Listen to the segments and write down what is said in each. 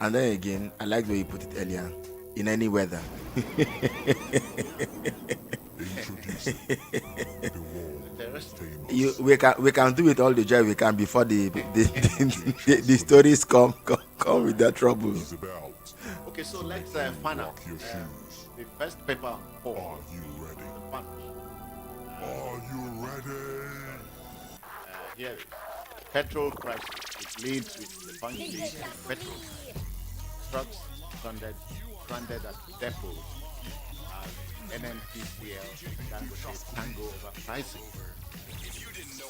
And then again, I like the way you put it earlier. In any weather. We can do it all the joy we can before the stories come with their troubles. Okay, so let's find out the first paper. Are you ready? Are you ready? Here it is. Petrol crisis. It leads with the punch leads to petrol. Trucks stranded at depots as NNPCL Dangote tango over pricing.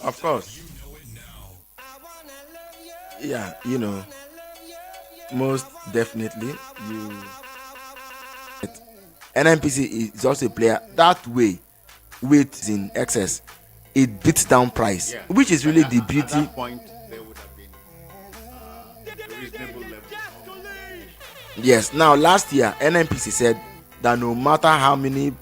Of course. Yeah, most definitely. NNPC is also a player that way. With in excess, it beats down price, which is really the beauty. At that point, there would have been a reasonable level. Yes. Now, last year, NNPC said that no matter how many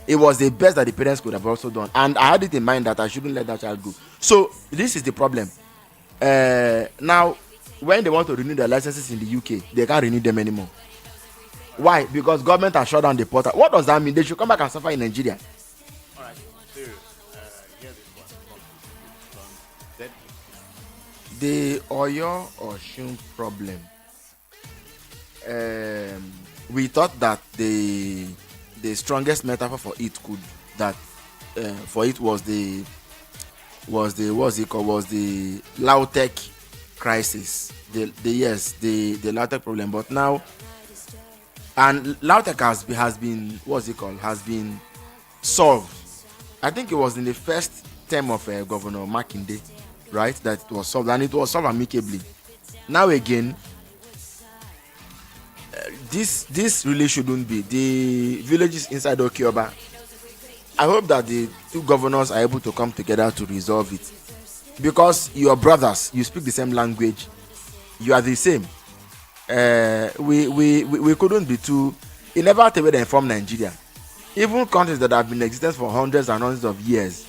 it was the best that the parents could have also done, and I had it in mind that I shouldn't let that child go. So this is the problem. Now, when they want to renew their licenses in the UK, they can't renew them anymore. Why? Because government has shut down the portal. What does that mean? They should come back and suffer in Nigeria. All right, serious. Hear this one. The Oyo Osun problem. We thought that the strongest metaphor for it was the Lautech crisis. The Lautech problem. But now, and Lautech has been solved. I think it was in the first term of Governor Makinde, right? That it was solved, and it was solved amicably. Now again, this really shouldn't be. The villages inside Okioba, I hope that the two governors are able to come together to resolve it, because your brothers, you speak the same language, you are the same. We couldn't be two. It never take away the inform Nigeria. Even countries that have been in existence for hundreds and hundreds of years,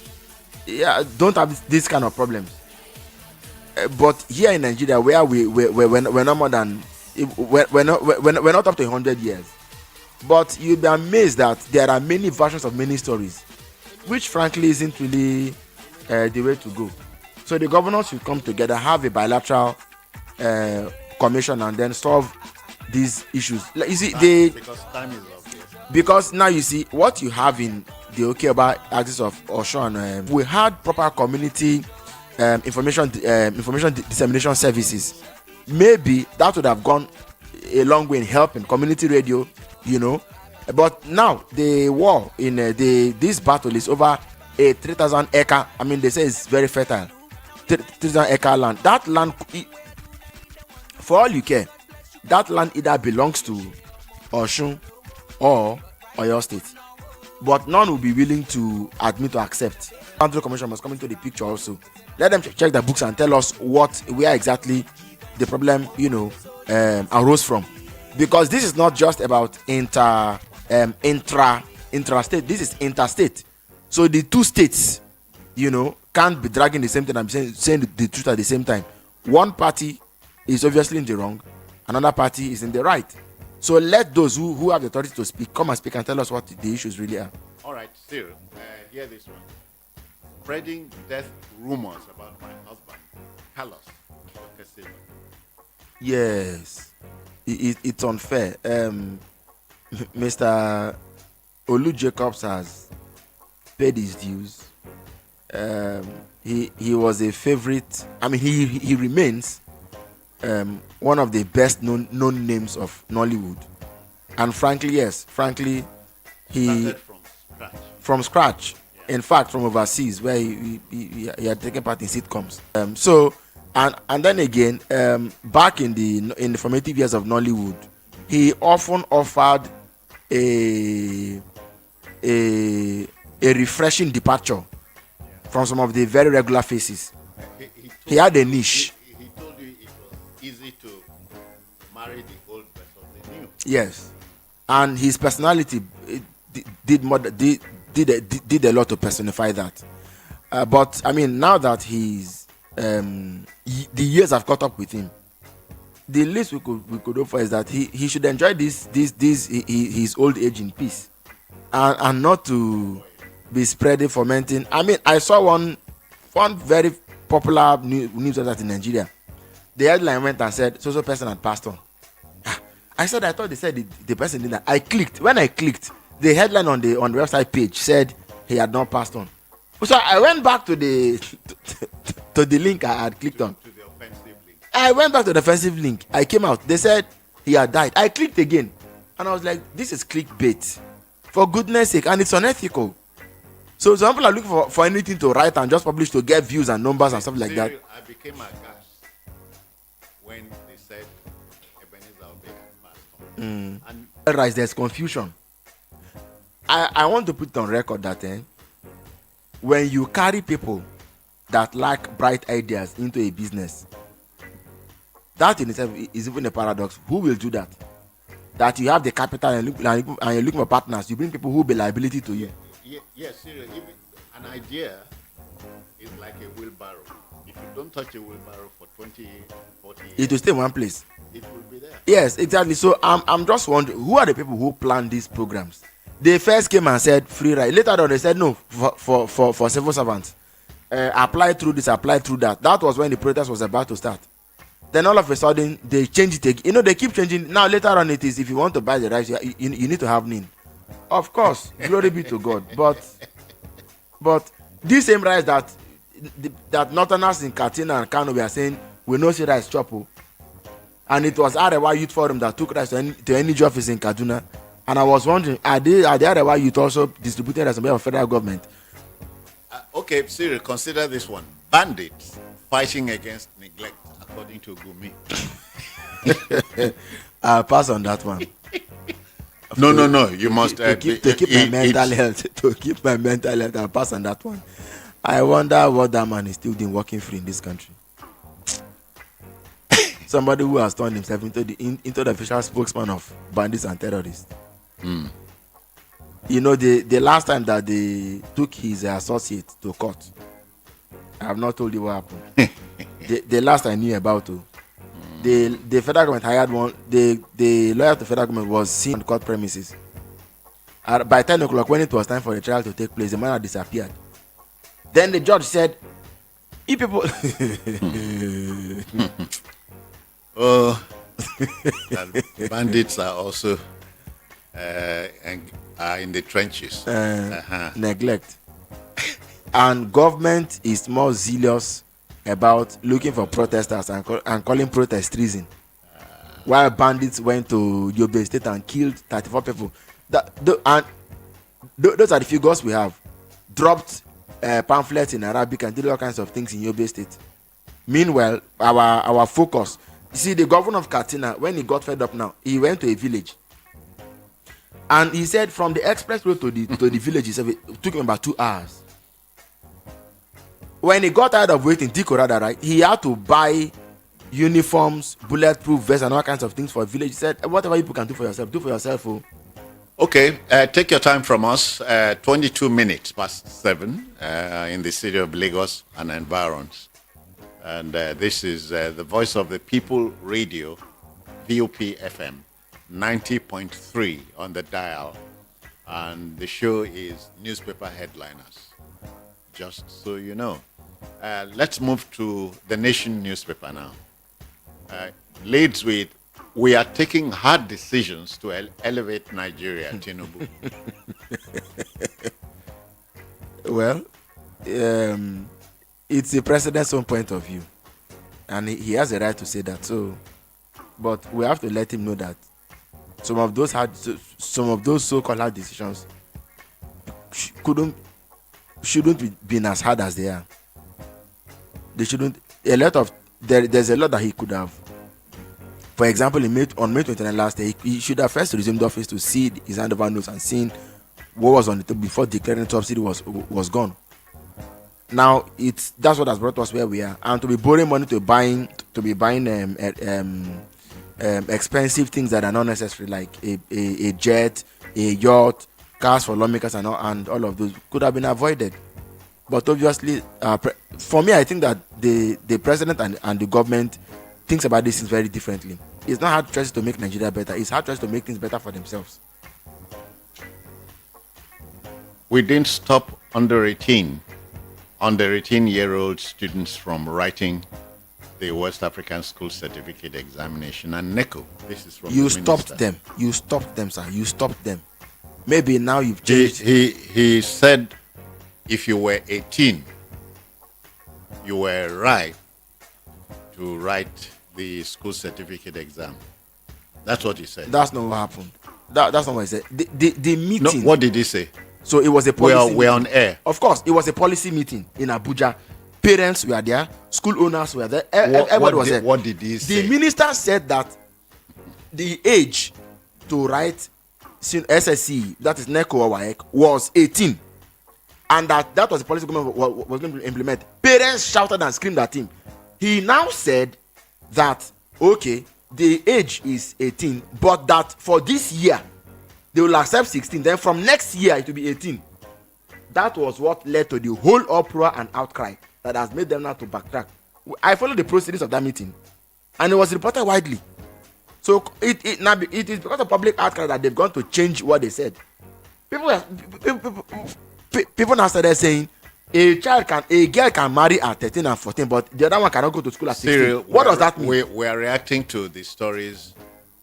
don't have this kind of problems. But here in Nigeria, where we're not more than we're not up to 100 years, but you'll be amazed that there are many versions of many stories, which frankly isn't really the way to go. So the governors should come together, have a bilateral commission, and then solve these issues. You see, because time is up. Yes. Because now you see what you have in the Okioba axis of Osun. We had proper community information dissemination services. Maybe that would have gone a long way in helping community radio, But now the war in this battle is over a 3,000 acre. I mean, they say it's very fertile. 3,000 acre land. That land, for all you care, that land either belongs to Osun or Oyo State, but none will be willing to admit or accept. Boundary Commission must come into the picture also. Let them check the books and tell us where exactly the problem arose from, because this is not just about intrastate. This is interstate. So the two states can't be dragging the same thing and saying the truth at the same time. One party is obviously in the wrong, another party is in the right. So let those who have the authority to speak come and speak and tell us what the issues really are. All right, still, hear this one. Spreading death rumors about my husband, Carlos. Dr. Silva. Yes, it's unfair. Mr. Olu Jacobs has paid his dues. He was a favorite. I mean, he remains one of the best known names of Nollywood. And frankly, yes, he Started from scratch. Yeah. In fact, from overseas where he had taken part in sitcoms. And then again, back in the formative years of Nollywood, he often offered a refreshing departure from some of the very regular faces. He had a niche. He told you it was easy to marry the old versus the new. Yes, and his personality did a lot to personify that. But I mean, now that he's the years have caught up with him, the least we could hope for is that he should enjoy his old age in peace, and not to be spreading, fomenting. I mean, I saw one very popular news website in Nigeria. The headline went and said, "So person had passed on." I thought they said the person did that. I clicked. When I clicked, the headline on the website page said he had not passed on. So I went back to the to the link I had clicked on. To the offensive link. I went back to the offensive link. I came out. They said he had died. I clicked again, and I was like, "This is clickbait, for goodness sake!" And it's unethical. So some people are looking for anything to write and just publish to get views and numbers and stuff like that. I became aghast when they said Ebenezer Obey had passed on. And Otherwise, there's confusion. I want to put on record that when you carry people that lack bright ideas into a business, that in itself is even a paradox. Who will do that? That you have the capital and you're looking for partners. You bring people who will be liability to you. yes, seriously, an idea is like a wheelbarrow. If you don't touch a wheelbarrow for 20, 40 years, It will stay in one place. it will be there. Yes, exactly. So I'm just wondering, who are the people who plan these programs? They first came and said free ride. Later on, they said no for civil servants. Apply through this, apply through that. That was when the protest was about to start. Then all of a sudden, they change it again. You know, they keep changing. Now, later on, it is if you want to buy the rice, you need to have NIN. Of course, glory be to God. But this same rice that Northerners in Katina and Kano were saying, we know see rice chop. And it was Arewa Youth Forum that took rice to any office in Kaduna. And I was wondering, are the Arewa Youth also distributing rice on behalf of federal government? Okay, Cyril, consider this one. Bandits fighting against neglect, according to Gumi. I'll pass on that one. No. You must to keep my mental health. To keep my mental health, I'll pass on that one. I wonder what that man is still doing working free in this country. Somebody who has turned himself into the official spokesman of bandits and terrorists. You know, the last time that they took his associate to court, I have not told you what happened. the last I knew about it, the federal government hired one. The lawyer of the federal government was seen on court premises. By 10 o'clock, when it was time for the trial to take place, the man had disappeared. Then the judge said, "If people." Oh, and bandits are also are in the trenches. Neglect. And government is more zealous about looking for protesters and calling protest treason. While bandits went to Yobe State and killed 34 people. Those are the figures we have. Dropped pamphlets in Arabic and did all kinds of things in Yobe State. Meanwhile, our focus. You see, the governor of Katsina, when he got fed up now, he went to a village. And he said from the express road to the village, it took him about 2 hours. When he got tired of waiting, Dikorada, right, he had to buy uniforms, bulletproof vests, and all kinds of things for a village. He said, whatever you can do for yourself, do for yourself. Oh. Okay, take your time from us. 22 minutes past 7 in the city of Lagos and environs. And this is the Voice of the People Radio, VOP FM, 90.3 on the dial. And the show is Newspaper Headliners, just so you know. Let's move to the Nation newspaper now. Leads with, "We are taking hard decisions to elevate Nigeria, Tinubu." Well, it's the president's own point of view, and he has a right to say that. So, but we have to let him know that some of those so-called hard decisions shouldn't be been as hard as they are. They shouldn't. There's a lot that he could have. For example, on May 29 last year, he should have first resumed office to see his handover notes and seen what was on it before declaring subsidy was gone. Now that's what has brought us where we are, and to be borrowing money to be buying expensive things that are not necessary, like a jet, a yacht, cars for lawmakers, and all of those could have been avoided. But obviously, for me, I think that the president and the government thinks about these things very differently. It's not hard choices to make Nigeria better. It's hard choices to make things better for themselves. We didn't stop under 18-year-old students from writing the West African School Certificate Examination. And NECO, this is from You the stopped minister. them. You stopped them, sir. You stopped them. Maybe now you've changed. He said, if you were 18, you were right to write the school certificate exam. That's what he said. That's not what happened. That's not what he said. The No, meeting. what did he say? So it was a policy. We're on air. Of course, it was a policy meeting in Abuja. Parents were there. School owners were there. Everybody was there. What did he say? The minister said that the age to write SSC, that is NECO or WAEC, was 18. And that was the policy government was going to implement. Parents shouted and screamed at him. He now said that, okay, the age is 18, but that for this year, they will accept 16. Then from next year, it will be 18. That was what led to the whole uproar and outcry that has made them now to backtrack. I followed the proceedings of that meeting, and it was reported widely. So it is because of public outcry that they've gone to change what they said. People now started saying a girl can marry at 13 and 14, but the other one cannot go to school at 16. Cyril, What does that mean? We are reacting to the stories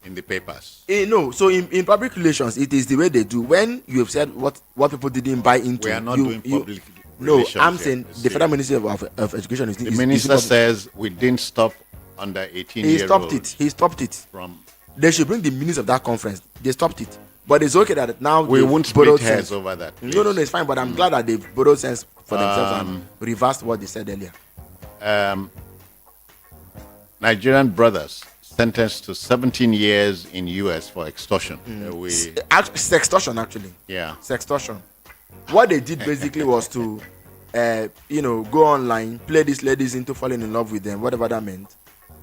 in the papers. No, so in public relations, it is the way they do. When you have said what people didn't buy into, We are not doing public No, relations I'm here, saying the Cyril. Federal Ministry of Education is The minister says we didn't stop under 18 he years stopped old. it. He stopped it. From They should bring the minutes of that conference. They stopped it. But it's okay that now we they've won't borrowed split hairs sense. over that. No, it's fine. But I'm glad that they've borrowed sense for themselves and reversed what they said earlier. Nigerian brothers sentenced to 17 years in US for extortion. Sextortion, actually. Yeah. Sextortion. What they did basically was to, go online, play these ladies into falling in love with them, whatever that meant.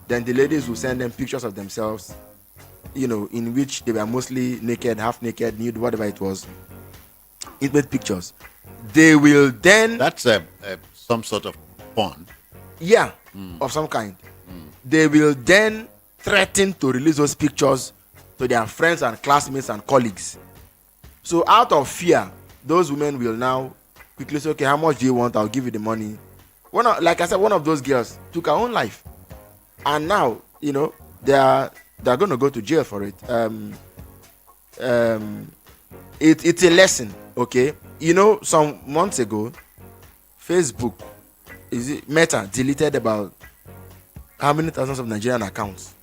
Then the ladies will send them pictures of themselves, in which they were mostly naked, half naked, nude, whatever it was. Intimate pictures. They will then, That's some sort of porn. of some kind. They will then threaten to release those pictures to their friends and classmates and colleagues. So out of fear, those women will now quickly say, okay, how much do you want? I'll give you the money. Like I said, one of those girls took her own life. And now, they're going to go to jail for it. It's a lesson, okay? Some months ago, Facebook, Meta deleted about how many thousands of Nigerian accounts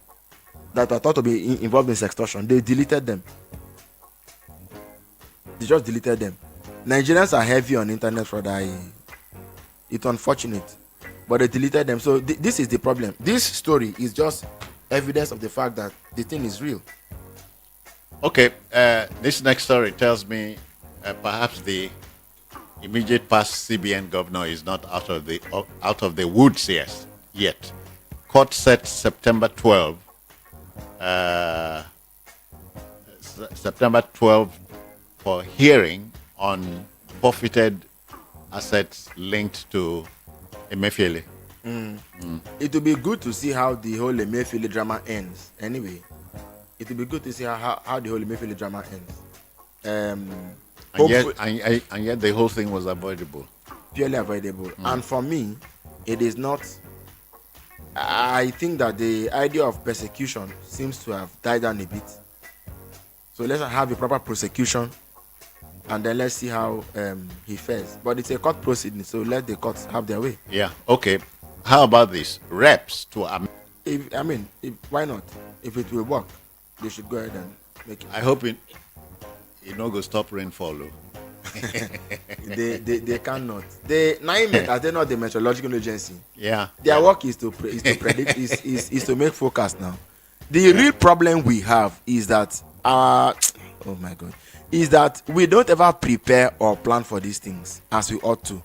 that were thought to be involved in sextortion. They deleted them. They just deleted them. Nigerians are heavy on internet fraud. It's unfortunate, but they deleted them. So this is the problem. This story is just evidence of the fact that the thing is real. Okay, this next story tells me perhaps the immediate past CBN governor is not out of the woods yet. Court set September 12 for hearing on forfeited assets linked to Emefiele. It will be good to see how the whole Emefiele drama ends. Anyway, it will be good to see how the whole Emefiele drama ends. And yet the whole thing was avoidable. Purely avoidable. And for me, it is not. I think that the idea of persecution seems to have died down a bit. So let's have a proper prosecution, and then let's see how he fares. But it's a court proceeding, so let the courts have their way. Yeah. Okay. How about this? Reps to Why not? If it will work, they should go ahead and make it. I hope it no go stop rainfall. They cannot. They are they not the meteorological agency? Yeah. Their work is to predict is to make forecast now. The real problem we have is that oh my God, is that we don't ever prepare or plan for these things as we ought to.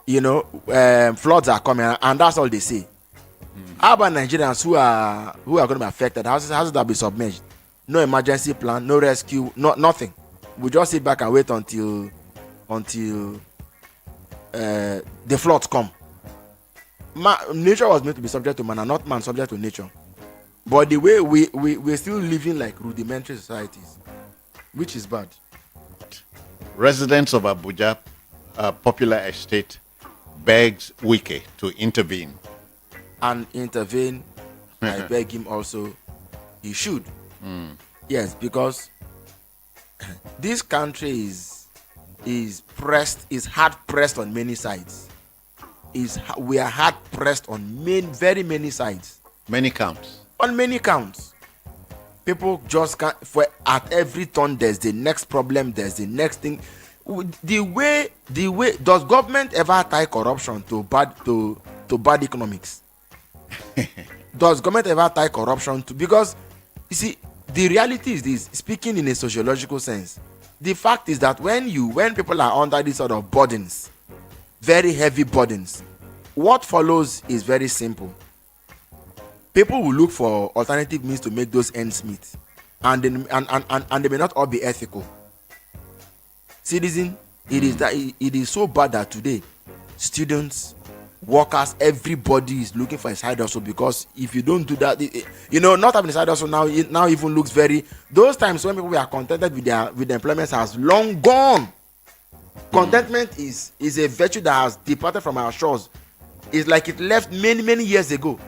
You know, floods are coming, and that's all they say. How about Nigerians who are going to be affected? Houses that will be submerged? No emergency plan, no rescue, nothing. We just sit back and wait until the floods come. Nature was meant to be subject to man, and not man subject to nature. But the way we're still living like rudimentary societies, which is bad. Residents of Abuja, popular estate, begs Wike to intervene. And intervene, I beg him also, he should. Yes, because this country is hard pressed on many sides. We are hard pressed on very many sides. Many counts. On many counts. People just can't. At every turn, there's the next problem. There's the next thing. The way does government ever tie corruption to bad economics? Does government ever tie corruption to? Because you see, the reality is this. Speaking in a sociological sense, the fact is that when people are under these sort of burdens, very heavy burdens, what follows is very simple. People will look for alternative means to make those ends meet, and they may not all be ethical. Citizen, it is so bad that today, students, workers, everybody is looking for a side hustle, because if you don't do that, not having a side hustle now even looks very. Those times when people were contented with their employment has long gone. Contentment is a virtue that has departed from our shores. It's like it left many years ago.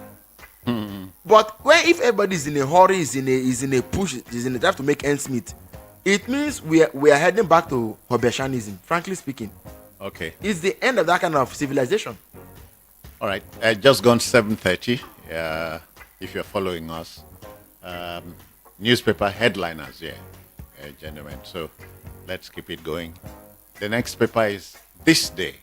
But if everybody is in a hurry, is in a push, is in a drive to make ends meet, it means we are heading back to Hobeshanism, frankly speaking. Okay. It's the end of that kind of civilization. All right. Just gone 7:30. If you're following us, newspaper headliners here, gentlemen. So let's keep it going. The next paper is This Day.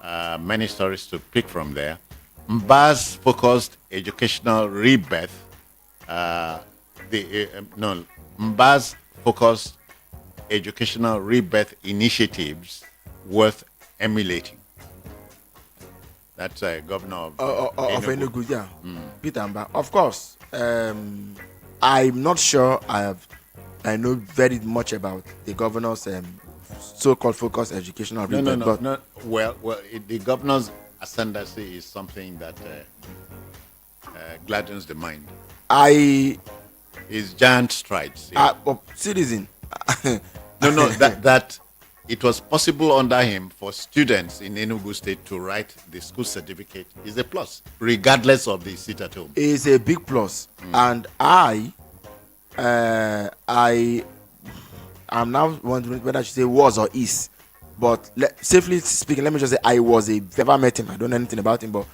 Many stories to pick from there. Mba's focused educational rebirth. Mba's focused educational rebirth initiatives worth emulating. That's Governor of Enugu, yeah. Peter Mba. Of course, I'm not sure I know very much about the governor's so-called focused educational rebirth. No. Well, the governor's ascendancy is something that gladdens the mind. His giant strides. Citizen. That it was possible under him for students in Enugu State to write the school certificate is a plus, regardless of the seat at home. It's a big plus. And I'm now wondering whether I should say was or is. But safely speaking, let me just say I've never met him. I don't know anything about him, but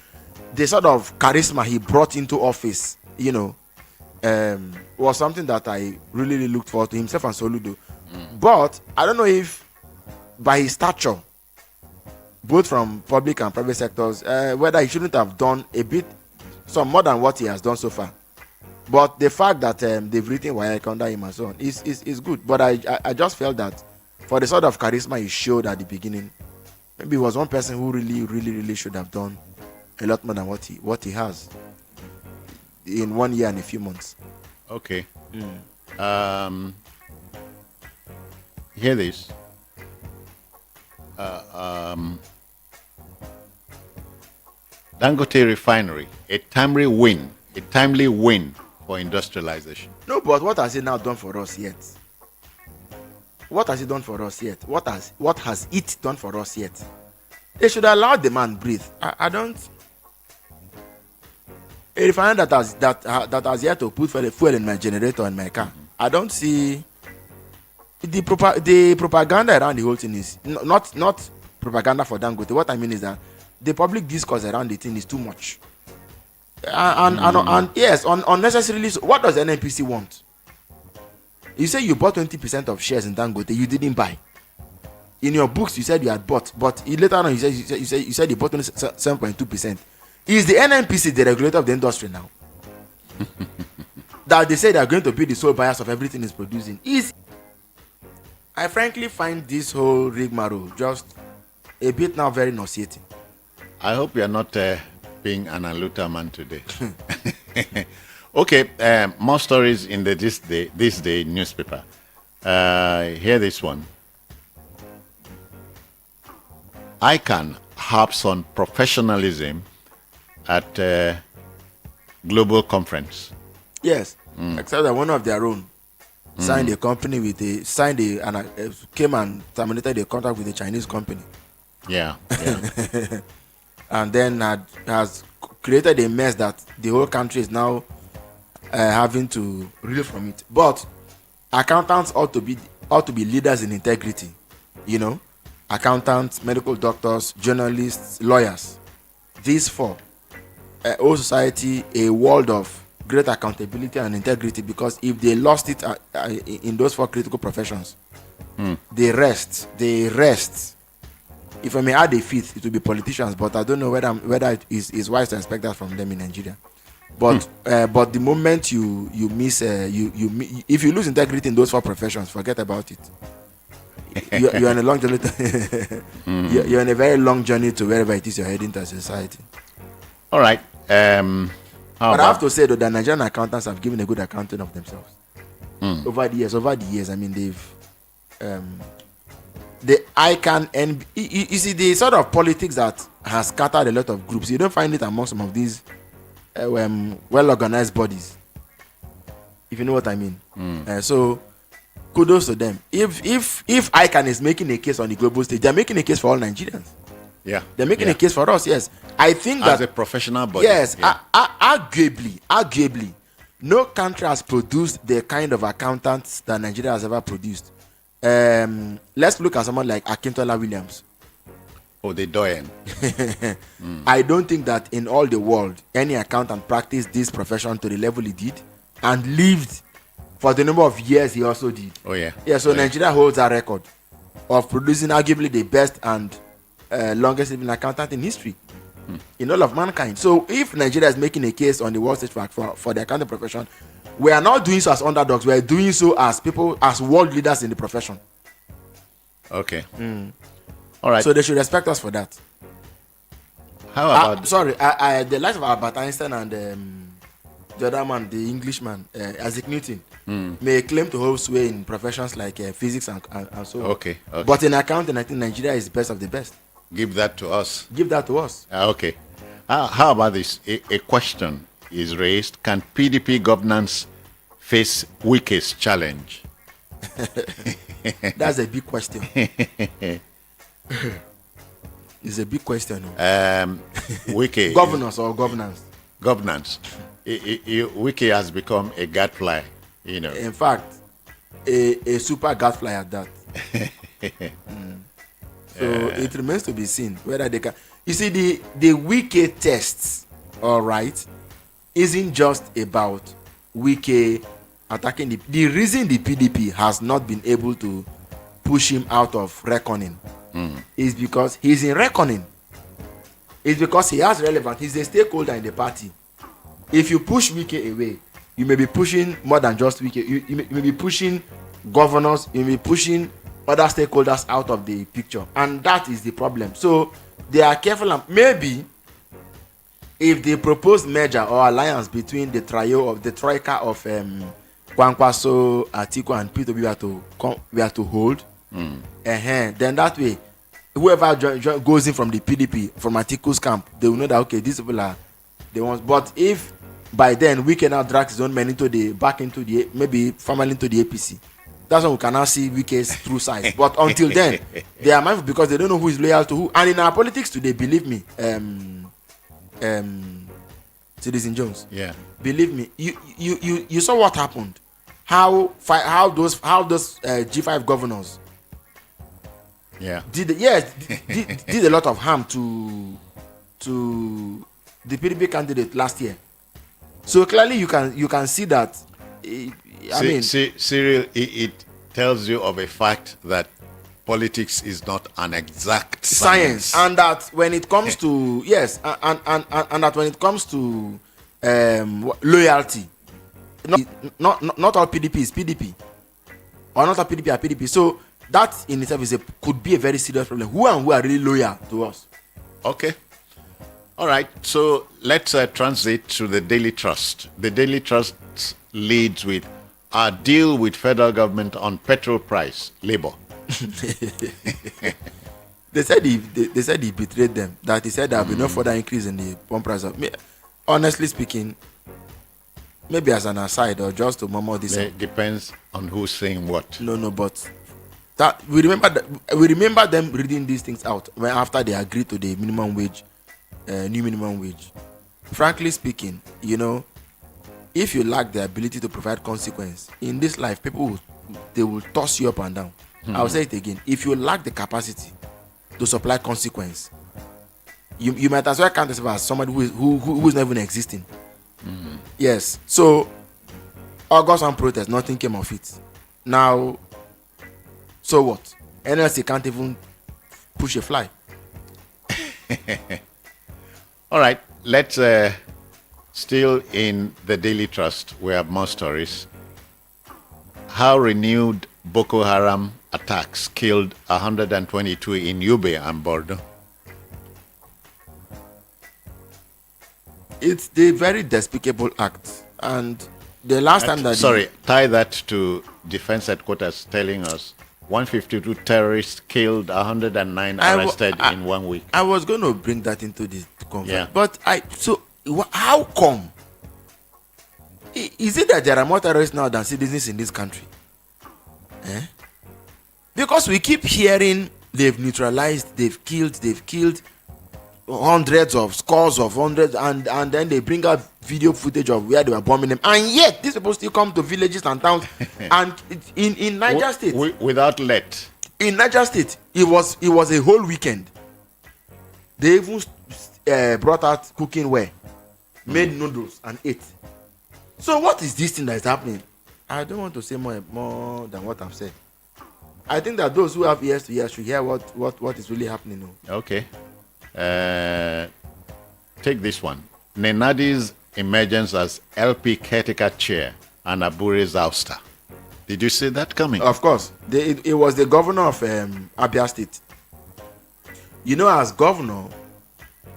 the sort of charisma he brought into office, was something that I really looked forward to, himself and Soludo. But I don't know if by his stature, both from public and private sectors, whether he shouldn't have done some more than what he has done so far. But the fact that they've written WAEC under him and so on is good. But I just felt that for the sort of charisma he showed at the beginning, maybe he was one person who really should have done a lot more than what he has in 1 year and a few months. Okay. hear this. Dangote Refinery, a timely win for industrialization. No, but what has it now done for us yet? What has it done for us yet? What has it done for us yet? They should allow the man breathe. I don't. A refinery that has yet to put fuel in my generator and my car. I don't see the propaganda around the whole thing is not propaganda for Dangote. What I mean is that the public discourse around the thing is too much. And yes, unnecessarily. So what does NNPC want? You say you bought 20% of shares in Dangote, you didn't buy. In your books, you said you had bought, but later on, you said you bought 7.2%. Is the NNPC the regulator of the industry now? That they say they are going to be the sole buyers of everything it's producing. I frankly find this whole rigmarole just a bit now very nauseating. I hope you are not being an Aluta man today. Okay, more stories in the this day newspaper. Hear this one. ICANN harps on professionalism at global conference. Yes, except that one of their own signed a company came and terminated a contract with a Chinese company. Yeah. And then has created a mess that the whole country is now having to reel from it. But accountants ought to be leaders in integrity. Accountants, medical doctors, journalists, lawyers. These four owe society a world of great accountability and integrity, because if they lost it in those four critical professions, they rest. If I may add a fifth, it will be politicians, but I don't know whether it is wise to expect that from them in Nigeria. But the moment you miss, if you lose integrity in those four professions, forget about it. You're on a long journey. You're on a very long journey to wherever it is you're heading to society. All right. But I have to say though that Nigerian accountants have given a good accounting of themselves over the years. I mean, the ICANN and you see the sort of politics that has scattered a lot of groups. You don't find it among some of these well-organized bodies, if you know what I mean. So kudos to them. If ICANN is making a case on the global stage, they're making a case for all Nigerians. Yeah, they're making a case for us. Yes, I think as that a professional body. Yes, arguably, no country has produced the kind of accountants that Nigeria has ever produced. Let's look at someone like Akintola Williams. Oh, the Doyen. I don't think that in all the world any accountant practiced this profession to the level he did and lived for the number of years he also did. Oh yeah. Yeah. So Nigeria holds a record of producing arguably the best and longest living accountant in history in all of mankind. So if Nigeria is making a case on the world stage for the accounting profession, we are not doing so as underdogs. We are doing so as people, as world leaders in the profession. Okay. All right. So they should respect us for that. How about the likes of Albert Einstein and the other man, the Englishman, Isaac Newton, may claim to hold sway in professions like physics and so on. Okay. But in accounting, I think Nigeria is the best of the best. Give that to us. Give that to us. Okay. How about this? A question is raised. Can PDP governance face Wike's challenge? That's a big question. It's a big question. Wike. Governance or governance? Governance. Wike has become a gadfly, In fact, a super gadfly at that. So it remains to be seen whether they can. You see, the Wike tests, all right, isn't just about Wike attacking the reason the PDP has not been able to push him out of reckoning is because he's in reckoning. It's because he has relevance. He's a stakeholder in the party. If you push Wike away, you may be pushing more than just Wike. You may be pushing governors. You may be pushing other stakeholders out of the picture, and that is the problem. So they are careful, and maybe if the proposed merger or alliance between the troika of Kwankwaso, Atiku, and P2B we are to hold, Then that way, whoever goes in from the PDP, from Atiku's camp, they will know that, okay, these people are the ones. But if by then we can now drag his own men into the maybe family into the APC, that's when we can now see Wike's true size. But until then, they are mindful because they don't know who is loyal to who. And in our politics today, believe me, Citizen Jones, believe me, you saw what happened. How those G5 governors did a lot of harm to the PDP candidate last year. So clearly you can see that. Cyril, it tells you of a fact that politics is not an exact science, and that when it comes to and that when it comes to loyalty, not all PDP is PDP, or not all PDP are PDP. So that in itself could be a very serious problem. Who are really loyal to us? Okay. All right. So let's transit to the Daily Trust. The Daily Trust leads with our deal with federal government on petrol price, labor. They said he betrayed them. That he said there will be no further increase in the pump price. Honestly speaking, maybe as an aside or just to murmur this. It depends on who's saying what. No, but that we remember them reading these things out when after they agreed to the minimum wage, new minimum wage. Frankly speaking, if you lack the ability to provide consequence in this life, people will toss you up and down. I'll say it again. If you lack the capacity to supply consequence, you might as well count yourself as somebody who is not even existing. Yes. So August and protest, nothing came of it. Now, so what? NLC can't even push a fly. All right. Let's still in the Daily Trust. We have more stories. How renewed Boko Haram attacks killed 122 in Yobe and Borno. It's the very despicable act. And the last time that... tie that to Defense Headquarters telling us 152 terrorists killed, 109 arrested in 1 week. I was going to bring that into this conversation. But how come? Is it that there are more terrorists now than citizens in this country? Because we keep hearing they've neutralized, they've killed scores of hundreds, and then they bring out video footage of where they were bombing them, and yet these people still come to villages and towns. And in Niger State, without let. In Niger State, it was a whole weekend. They even brought out cookware, made noodles and ate. So what is this thing that is happening? I don't want to say more than what I've said. I think that those who have ears to hear should hear what is really happening. Okay. Take this one. Nenadi's emergence as LP caretaker chair and Abure's ouster. Did you see that coming? Of course. It was the governor of Abia State. As governor,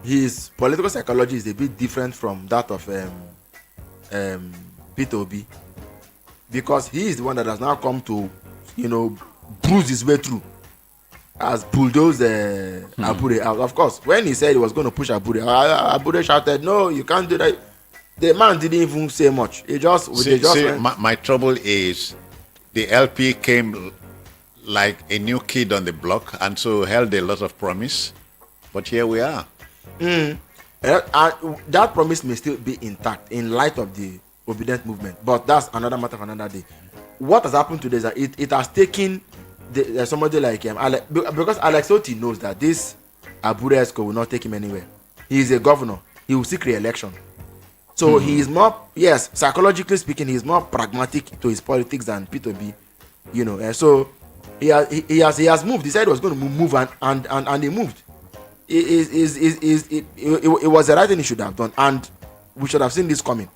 his political psychology is a bit different from that of Peter Obi. Because he is the one that has now come to, bruise his way through. Has bulldozed Abure out. Of course, when he said he was going to push Abure, Abure shouted, "No, you can't do that." The man didn't even say much. He just my trouble is the LP came like a new kid on the block and so held a lot of promise. But here we are. That promise may still be intact in light of the obedient movement. But that's another matter for another day. What has happened today is that it has taken somebody like because Alex Oti knows that this Abure Esco will not take him anywhere. He is a governor. He will seek re-election. So he is more, psychologically speaking, he is more pragmatic to his politics than Peter B. So he has moved. He said he was going to move and he moved. It was the right thing he should have done, and we should have seen this coming.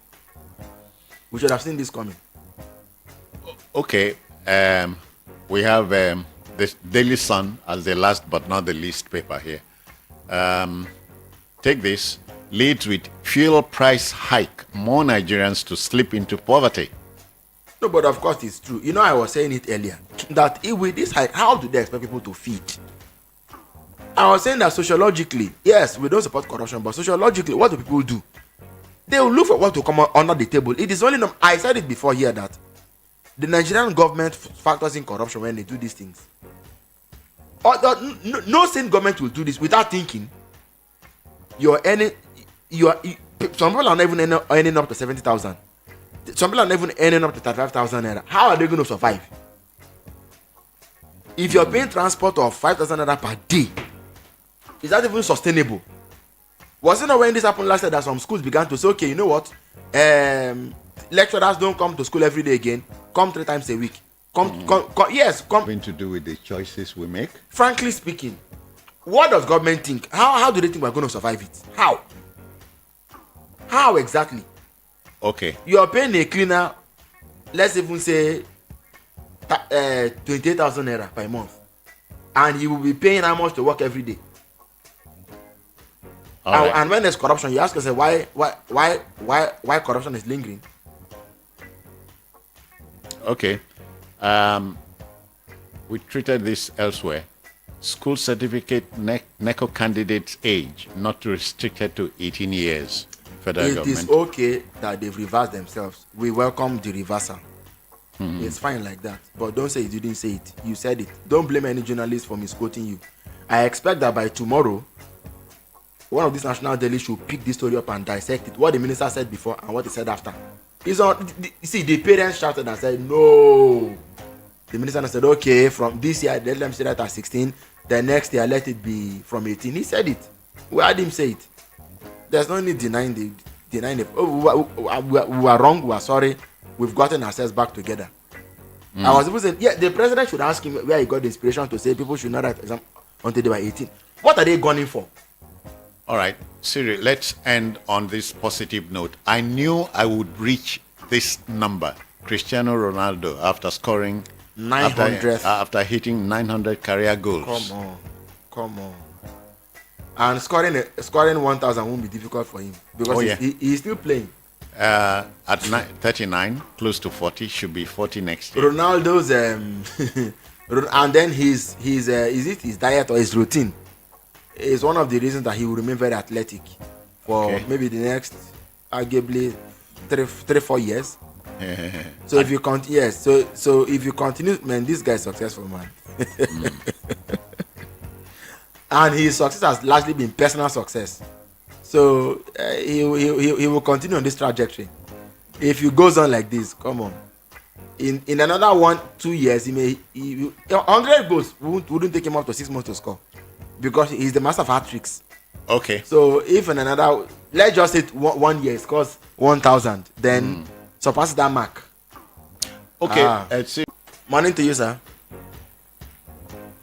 Okay. We have the Daily Sun as the last but not the least paper here. Take this. Leads with fuel price hike, more Nigerians to slip into poverty. No, but of course it's true. You know, I was saying it earlier that if with this hike, how do they expect people to feed? I was saying that sociologically, yes, we don't support corruption, but sociologically, what do people do? They will look for what to come under the table. It is only, I said it before here that the Nigerian government factors in corruption when they do these things. No sane government will do this without thinking. Some people are not even earning up to 70,000. Some people are not even earning up to 35,000 naira. How are they going to survive? If you're paying transport of 5,000 naira per day, is that even sustainable? Was it not when this happened last year that some schools began to say, okay, you know what? Lecturers don't come to school every day again. Come 3 times a week. Yes, come. Something to do with the choices we make? Frankly speaking, what does government think? How do they think we're going to survive it? How exactly? Okay. You are paying a cleaner, let's even say 28,000 naira per month, and you will be paying how much to work every day. Right. And when there's corruption, you ask yourself why corruption is lingering. Okay. We treated this elsewhere. School certificate NECO candidates age not restricted to 18 years. Federal government. It is okay that they've reversed themselves. We welcome the reversal. It's fine like that. But don't say you didn't say it. You said it. Don't blame any journalist for misquoting you. I expect that by tomorrow, one of these national dailies should pick this story up and dissect it. What the minister said before and what he said after. The parents shouted and said, no. The minister said, okay, from this year, let them say that at 16. The next year, let it be from 18. He said it. We had him say it. There's no need denying it. Oh, we are wrong. We are sorry. We've gotten ourselves back together. I was even saying, yeah, the president should ask him where he got the inspiration to say people should not write exam until they were 18. What are they gunning for? All right, Siri, let's end on this positive note. I knew I would reach this number, Cristiano Ronaldo, after scoring 900. After hitting 900 career goals. Come on. And scoring 1,000 won't be difficult for him because he's still playing. At 39, close to 40, should be 40 next year. Ronaldo's and then his is it his diet or his routine is one of the reasons that he will remain very athletic for maybe the next arguably 3-4 years. So if you continue, so if you continue, man, this guy is successful, man. And his success has largely been personal success. So he will continue on this trajectory. If he goes on like this, come on. In another 1-2 years, he 100 goals wouldn't take him up to 6 months to score because he's the master of hat tricks. Okay. So if in another, let's just say 1 year, he scores 1,000, then surpass that mark. Okay. Morning to you, sir.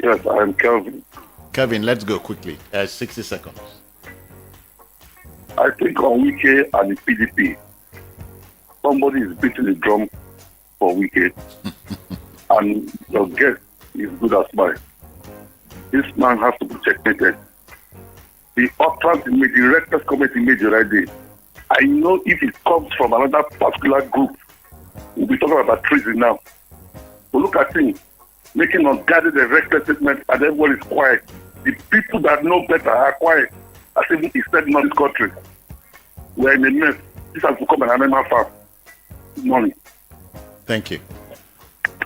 Yes, I'm Kelvin. Kevin, let's go quickly. 60 seconds. I think on Wike and the PDP, somebody is beating the drum for Wike, and your guess is good as mine. This man has to be checkmated. The utterance he made, the reckless comment he made the right day. I know if it comes from another particular group, we'll be talking about treason now. But look at him, making unguarded and reckless statement, and everyone is quiet. The people that know better are quiet. As if he said not this country. We're in a mess. This has become an animal farm. Good morning. Thank you.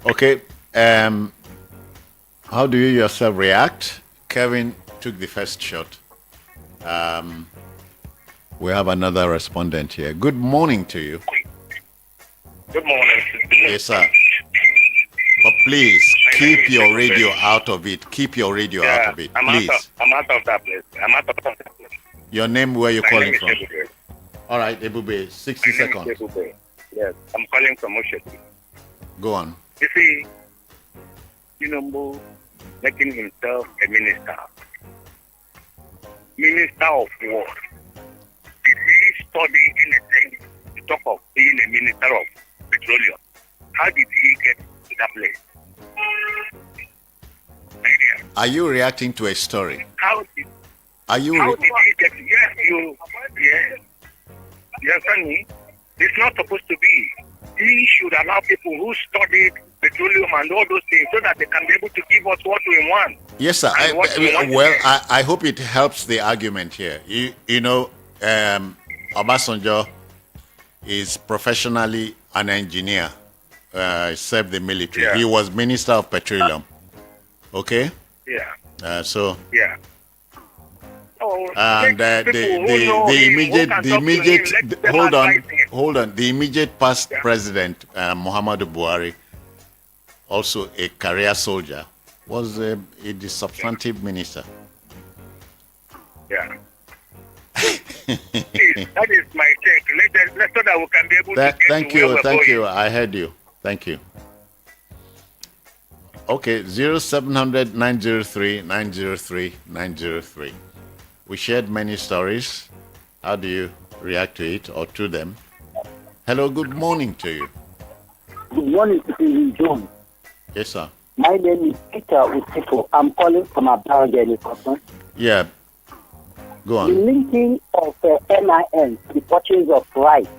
Okay. How do you yourself react? Kevin took the first shot. We have another respondent here. Good morning to you. Good morning. Yes, sir. But please, keep your radio out of it. Keep your radio out of it, please. I'm out of that place. Your name, where you're calling from? Ebube. All right, Ebube, 60 seconds. Ebube. Yes, I'm calling from Oshodi. Go on. You see, Tinubu making himself a minister. Minister of what? Did he study anything to talk of being a minister of petroleum? How did he get to that place? Are you reacting to a story? How did Are you? How did he get? Yes, you understand me? It's not supposed to be. he should allow people who studied petroleum and all those things so that they can be able to give us what we want. Yes, sir. I hope it helps the argument here. You know, Obasanjo is professionally an engineer, served the military. Yeah. He was Minister of Petroleum. Okay? Yeah. Yeah. Oh, And hold on. The immediate past president, Muhammadu Buhari, also a career soldier, was the substantive minister. Yeah. That is my take. Let's so that we can be able to get Thank to where you, we're thank going. you. I heard you. Thank you. Okay, 0700 903 903 903. We shared many stories. How do you react to it or to them? Hello, good morning to you. Good morning, Stephen John. Yes, sir. My name is Peter Utiko. I'm calling from Abuja. Yeah. Go The on. linking of NIN, the purchase of rights,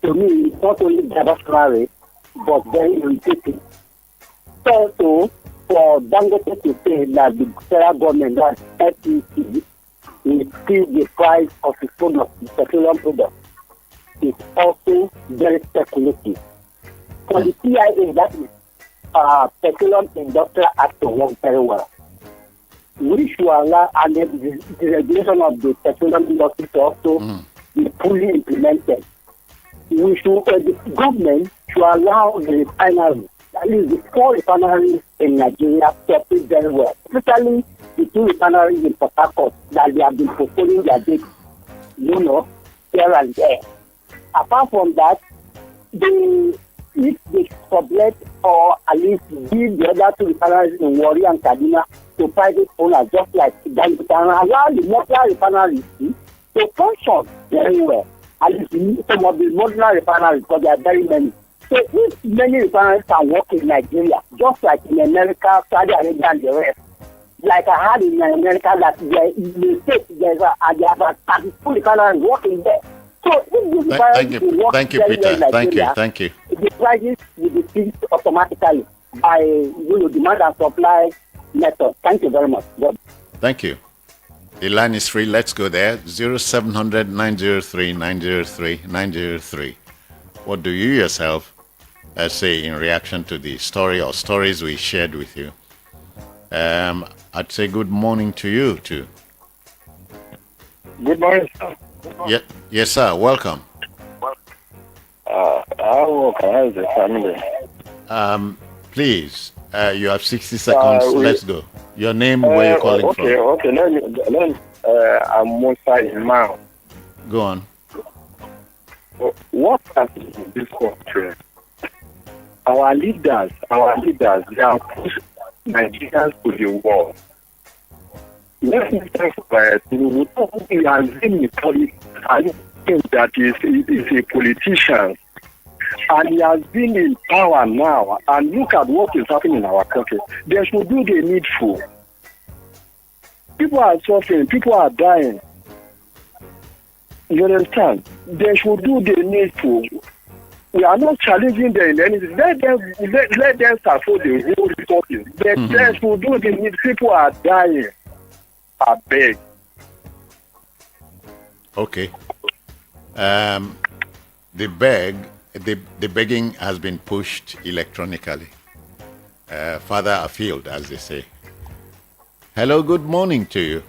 to me, is not only diversionary, but very irritating. Also, for Dangote to say that the federal government, that FEC, will increase the price of the product, the petroleum product, is also very speculative. For the CIA, that is Petroleum Industrial Act to work very well. We should allow, and the regulation of the petroleum industry to also be fully implemented. We should, the government should allow the refinery, at least the 4 refineries in Nigeria, to operate very well, especially the 2 refineries in Port Harcourt that they have been postponing their dates, here and there. Apart from that, if they sublet or at least give the other 2 refineries in Warri and Kaduna to private owners, just like that, you can allow the modular refineries to function very well. At least some of the modular refineries, because there are very many. So if many refineries can work in Nigeria, just like in America, Saudi Arabia, and the rest, like I had in America, that in the state there's there are 32 refineries working there. So if these refineries work Thank you, very well Peter. in Nigeria, Thank you. the prices will be fixed automatically by demand and supply method. Thank you very much. Thank you. The line is free. Let's go there. 0700 903 903 903. What do you yourself say in reaction to the story or stories we shared with you? I'd say good morning to you too. Good morning, sir. Yes, sir. Welcome. How is the family? Please, you have 60 seconds. Let's go. Your name, where you're calling from. Okay. Let me. I'm Musa Imam. Go on. What happens in this country? Our leaders, they are pushing Nigerians to the wall. Let me tell you, we are in politics. I think that is a politician. And he has been in power now. And look at what is happening in our country. They should do the needful. People are suffering. People are dying. You understand? They should do the needful. We are not challenging them in anything. Let them support the whole resources. They should do the needful. People are dying. I beg. Okay. The begging has been pushed electronically. Further afield, as they say. Hello, good morning to you.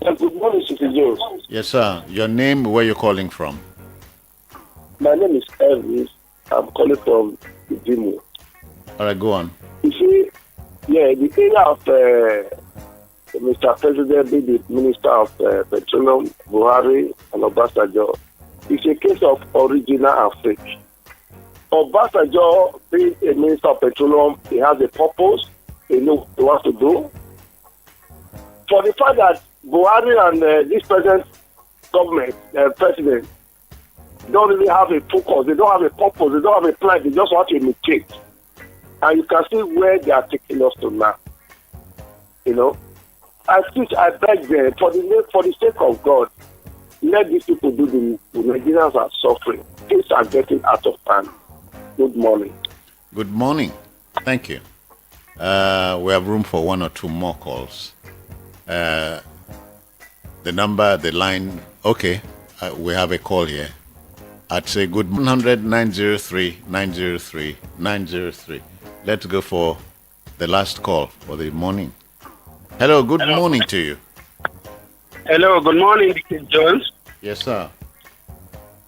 Good morning, Mr. Jones. Yes, sir. Your name, where you're calling from? My name is Elvis. I'm calling from Virginia. All right, go on. You see, the area of Mr. President being the Minister of Petroleum, Buhari, and Obasanjo, is a case of original and fake. Obasanjo being a Minister of Petroleum, he has a purpose, he knows what he wants to do. For the fact that Buhari and this present government, president, don't really have a focus, they don't have a purpose, they don't have a plan, they just want to imitate. And you can see where they are taking us to now. I beg them, for the sake of God, Let these people do the Nigerians are suffering. Things are getting out of hand. Good morning. Good morning. Thank you. We have room for one or two more calls. The number, the line, okay, we have a call here. I'd say good 100-903-903-903. Let's go for the last call for the morning. Hello, good morning to you. Hello, good morning, Dickie Jones. Yes, sir.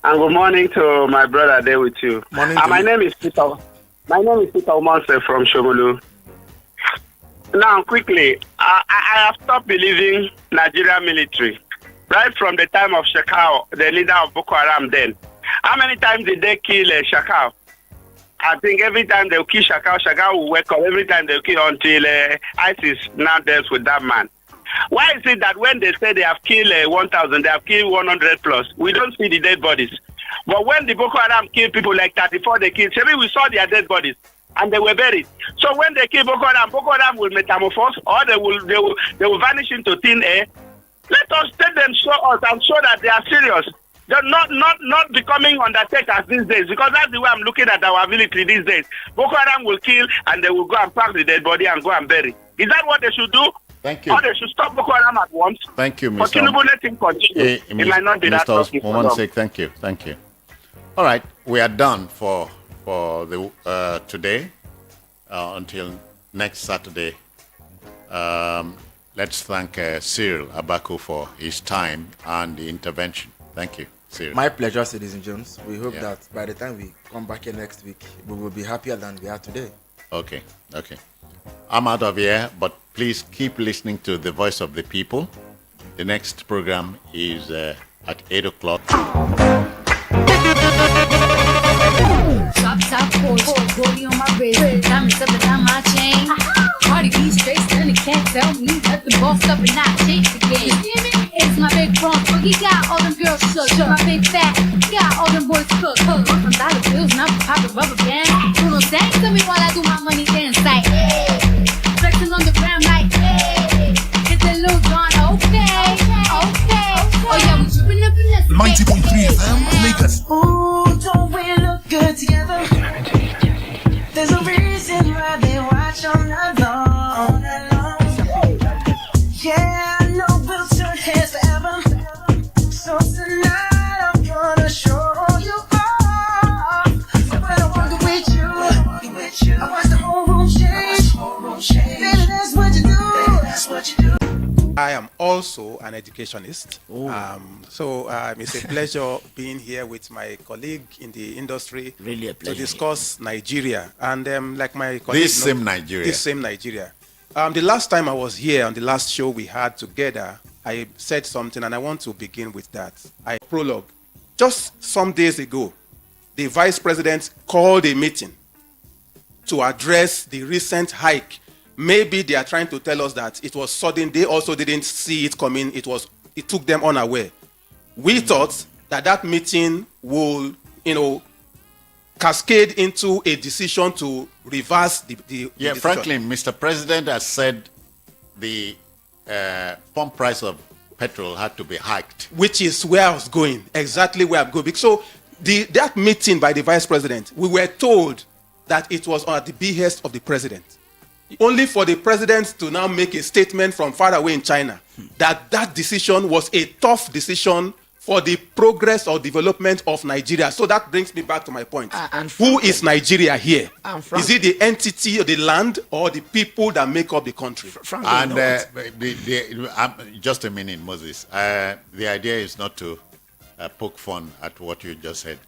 And good morning to my brother there with you. Morning My name is Peter. My name is Peter Omanse from Shomolu. Now, quickly, I have stopped believing Nigerian military. Right from the time of Shekau, the leader of Boko Haram then. How many times did they kill Shekau? I think every time they'll kill Shekau, Shekau will wake up. Every time they'll kill until ISIS now deals with that man. Why is it that when they say they have killed 1,000, they have killed 100 plus, we don't see the dead bodies? But when the Boko Haram kill people like 34, they killed, maybe we saw their dead bodies and they were buried. So when they kill Boko Haram will metamorphose or they will vanish into thin air. Let us let them show us and show that they are serious. They're not becoming undertakers these days, because that's the way I'm looking at our military these days. Boko Haram will kill and they will go and pack the dead body and go and bury. Is that what they should do? Thank you. Or they should stop Boko Haram at once? Thank you, Mr. But Tinubu, let him continue. It might not be that talking for long. Thank you. Thank you. All right, we are done for the today until next Saturday. Let's thank Cyril Abaku for his time and the intervention. Thank you, Cyril. My pleasure, Citizen Jones. We hope that by the time we come back here next week, we will be happier than we are today. Okay. I'm out of here, but please keep listening to the voice of the people. The next program is at 8 o'clock. Top Porsche, 40 on my wrist, diamonds up and down my chain. Cardi B straight stunning, can't tell me nothing. Bossed up and not changed again. It's my big bronx, but he got all them girls shook. My big fat, got all them boys cooked. From dollar bills, not popping rubber bands. Bruno sang to me while I do my money dance like, hey. Flexing on the ground like, hey. Hit the little John, okay. Oh yeah, we tripping up in this 90.3 FM, Lakers. Ooh, don't we look good together? There's a reason why they watch all night long. Yeah, I know we'll turn heads forever. So tonight I'm gonna show you off. When I walk with you, I watch the whole room change. Baby, that's what you do. I am also an educationist. So it's a pleasure being here with my colleague in the industry Really a pleasure. to discuss Nigeria. And like my colleague... This same Nigeria. This same Nigeria. The last time I was here, on the last show we had together, I said something, and I want to begin with that. Prologue. Just some days ago, the vice president called a meeting to address the recent hike. Maybe they are trying to tell us that it was sudden. They also didn't see it coming. It took them unaware. We thought that meeting will, cascade into a decision to reverse the decision. Frankly, Mr. President has said the pump price of petrol had to be hiked. Which is where I was going, exactly where I'm going. So that meeting by the vice president, we were told that it was at the behest of the president. Only for the president to now make a statement from far away in China that decision was a tough decision for the progress or development of Nigeria. So that brings me back to my point. Who is Nigeria here? Is it the entity or the land or the people that make up the country? Just a minute, Moses. The idea is not to poke fun at what you just said.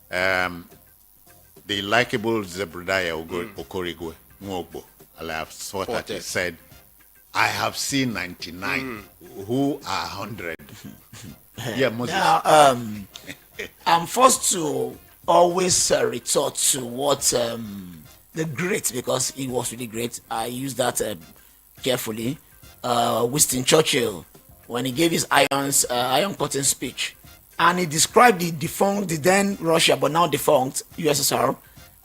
The likable Zebediah Okorigwe Nwogbo, he said, I have seen 99 who are 100. Yeah, Moses. Now, I'm forced to always retort to what the great, because he was really great. I use that carefully. Winston Churchill, when he gave his Iron Curtain speech, and he described the then Russia, but now defunct USSR,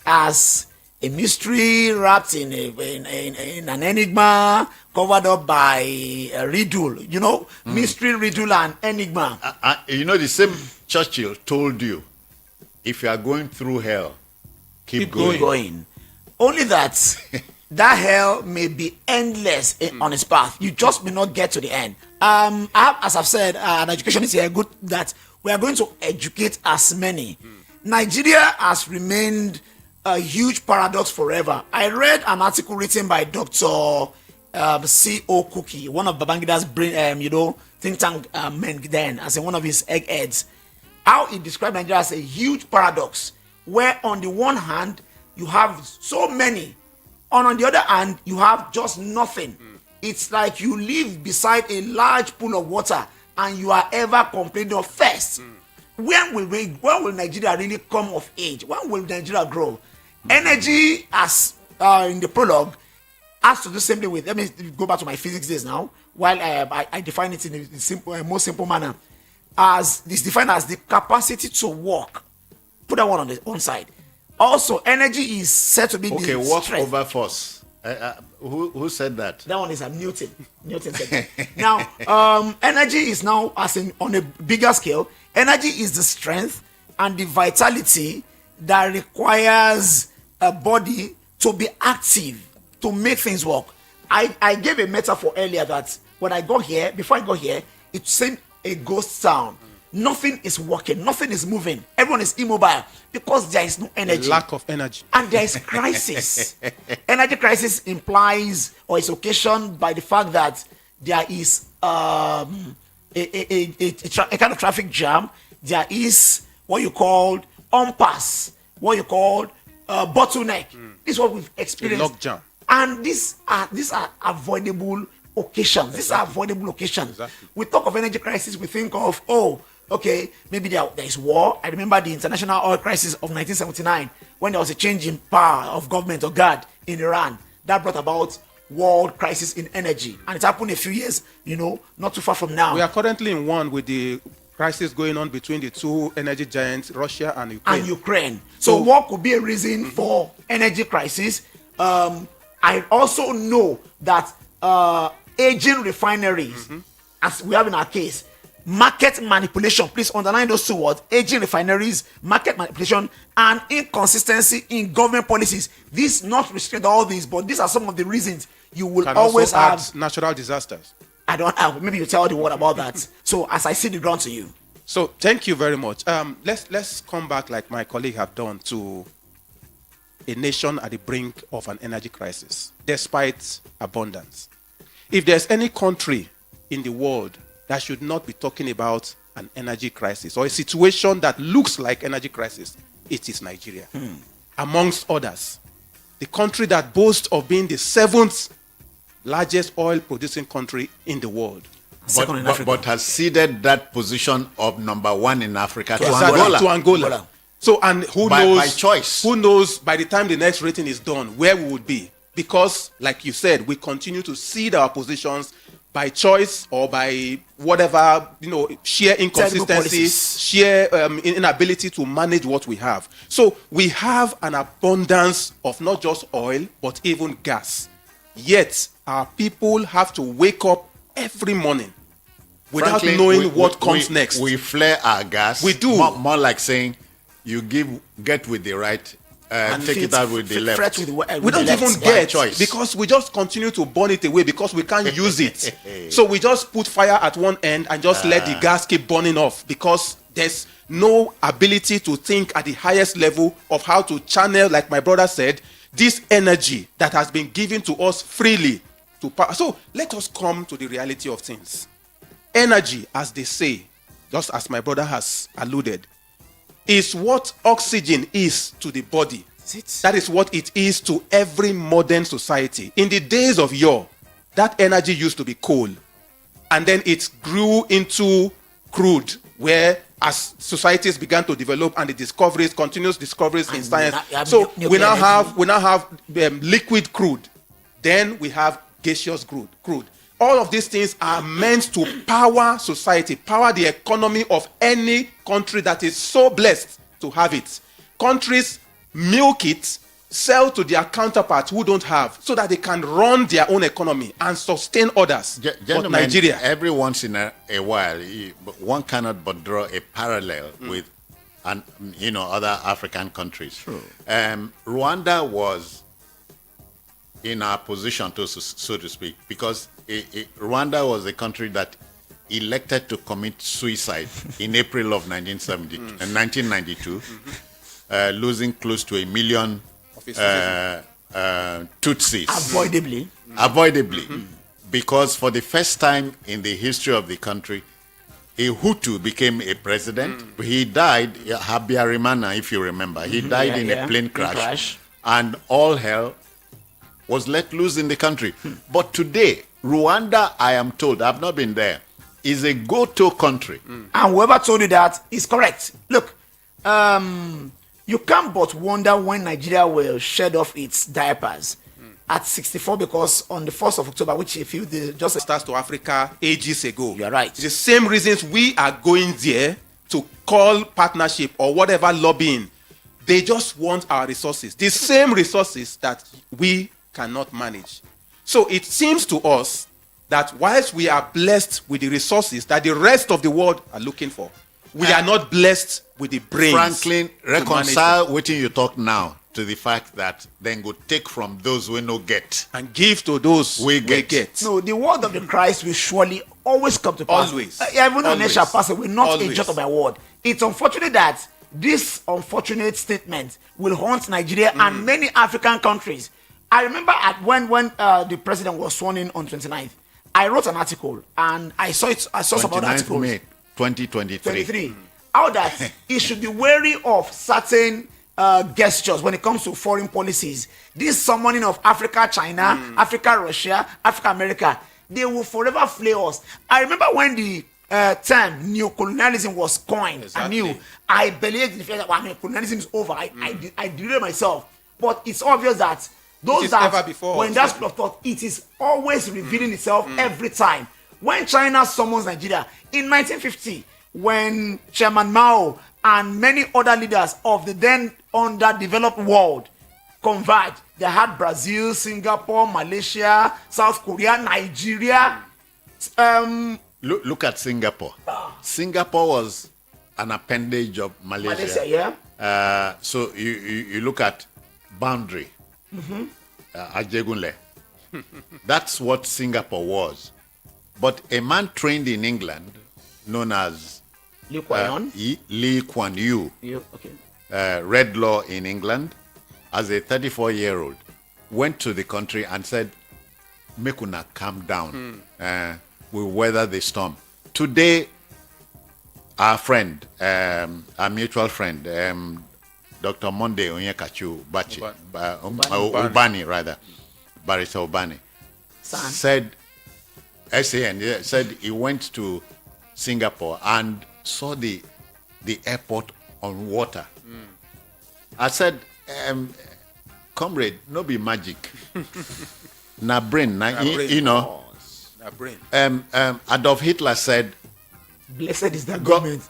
as a mystery wrapped in an enigma, covered up by a riddle. You know, mystery, riddle, and enigma. You know, the same Churchill told you, if you are going through hell, keep going. Only that that hell may be endless on its path. You just may not get to the end. As I've said, an education is here good that we are going to educate as many. Nigeria has remained a huge paradox forever. I read an article written by Dr. C.O. Kuki, one of Babangida's brain, think tank men then, as in one of his eggheads, how he described Nigeria as a huge paradox, where on the one hand you have so many, and on the other hand you have just nothing. It's like you live beside a large pool of water and you are ever complaining of thirst. When will Nigeria really come of age? When will Nigeria grow? Energy, as in the prologue, has to do the same thing with, let me go back to my physics days now, while I define it in a simple, most simple manner. As it's defined as the capacity to work. Put that one on the one side. Also, energy is said to be the work strength over force. Who said that? That one is Newton. Newton said that. Now, energy is now, as in on a bigger scale, energy is the strength and the vitality that requires a body to be active, to make things work. I gave a metaphor earlier that when I got here, before I got here, it seemed a ghost town. Nothing is working, nothing is moving, everyone is immobile because there is no energy. A lack of energy. And there is crisis. Energy crisis implies or is occasioned by the fact that there is a kind of traffic jam. There is what you call impasse, what you call bottleneck. This is what we've experienced. A logjam. And these are avoidable occasions. These are avoidable occasions. Exactly. We talk of energy crisis, we think of, okay, maybe there is war. I remember the international oil crisis of 1979 when there was a change in power of government or guard in Iran. That brought about world crisis in energy. And it happened a few years, not too far from now. We are currently in one with the crisis going on between the two energy giants, Russia and Ukraine. So what could be a reason for energy crisis? I also know that aging refineries, as we have in our case, market manipulation, please underline those two words, aging refineries, market manipulation, and inconsistency in government policies. This not restrict all these, but these are some of the reasons you will can always also have natural disasters. I don't have, maybe you tell the word about that. So as I see the ground to you. So thank you very much. Let's come back, like my colleague have done, to a nation at the brink of an energy crisis, despite abundance. If there's any country in the world that should not be talking about an energy crisis or a situation that looks like energy crisis, it is Nigeria. Amongst others, the country that boasts of being the 7th largest oil producing country in the world. But has ceded that position of number 1 in Africa to Angola. So, and who knows? By choice. Who knows by the time the next rating is done where we would be? Because, like you said, we continue to cede our positions by choice or by whatever, sheer inconsistency, sheer inability to manage what we have. So we have an abundance of not just oil, but even gas. Yet our people have to wake up every morning without knowing what comes next. We flare our gas. We do. More like saying, you get with the right, take it out with the left. We don't even get choice because we just continue to burn it away because we can't use it. So we just put fire at one end and just let the gas keep burning off because there's no ability to think at the highest level of how to channel, like my brother said, this energy that has been given to us freely to power. So let us come to the reality of things. Energy, as they say, just as my brother has alluded, is what oxygen is to the body. That is what it is to every modern society. In the days of yore, that energy used to be coal. And then it grew into crude, where as societies began to develop and the discoveries, continuous discoveries in science. So we now have liquid crude. Then we have gaseous crude. All of these things are meant to power society, power the economy of any country that is so blessed to have it. Countries milk it sell to their counterparts who don't have, so that they can run their own economy and sustain others. But Gentlemen, Nigeria, every once in a while, one cannot but draw a parallel with, other African countries. True. Rwanda was in our position, so to speak, because Rwanda was a country that elected to commit suicide in April of 1992, losing close to 1 million Tutsis. Avoidably. Because for the first time in the history of the country, a Hutu became a president. He died, Habyarimana, if you remember. He died in a plane crash. And all hell was let loose in the country. But today, Rwanda, I am told, I've not been there, is a go-to country. And whoever told you that is correct. Look, you can't but wonder when Nigeria will shed off its diapers at 64, because on the 1st of October, which if you just starts to Africa ages ago. You're right. The same reasons we are going there to call partnership or whatever lobbying. They just want our resources. The same resources that we cannot manage. So it seems to us that whilst we are blessed with the resources that the rest of the world are looking for, we are not blessed with the brains. Franklin, reconcile what you talk now to the fact that then go take from those who no get and give to those we get. No, the word of the Christ will surely always come to pass. Always. Even on shall pass away, not Always. a jot of my word. It's unfortunate that this unfortunate statement will haunt Nigeria and many African countries. I remember when the president was sworn in on 29th, I wrote an article and I saw some other articles. May 2023. How that he should be wary of certain gestures when it comes to foreign policies. This summoning of Africa, China, Africa, Russia, Africa, America, they will forever flay us. I remember when the term neocolonialism was coined. Exactly. I believed in the fact that colonialism is over. I did myself. But it's obvious that those that when that school of thought, it is always revealing itself every time. When China summons Nigeria in 1950, when Chairman Mao and many other leaders of the then underdeveloped world converged, they had Brazil, Singapore, Malaysia, South Korea, Nigeria. Look at Singapore. Singapore was an appendage of Malaysia. So you look at boundary, Ajegunle. That's what Singapore was. But a man trained in England, known as Lee Kuan Yew, read law in England, as a 34-year-old, went to the country and said, make una calm down. We'll weather the storm. Today, our friend, our mutual friend, Dr. Monday Onyekachu Ubani, Barrister Ubani, said he went to Singapore and saw the airport on water. I said, comrade, no be magic. Na brain, you know. Na brain. Adolf Hitler said, blessed is that government.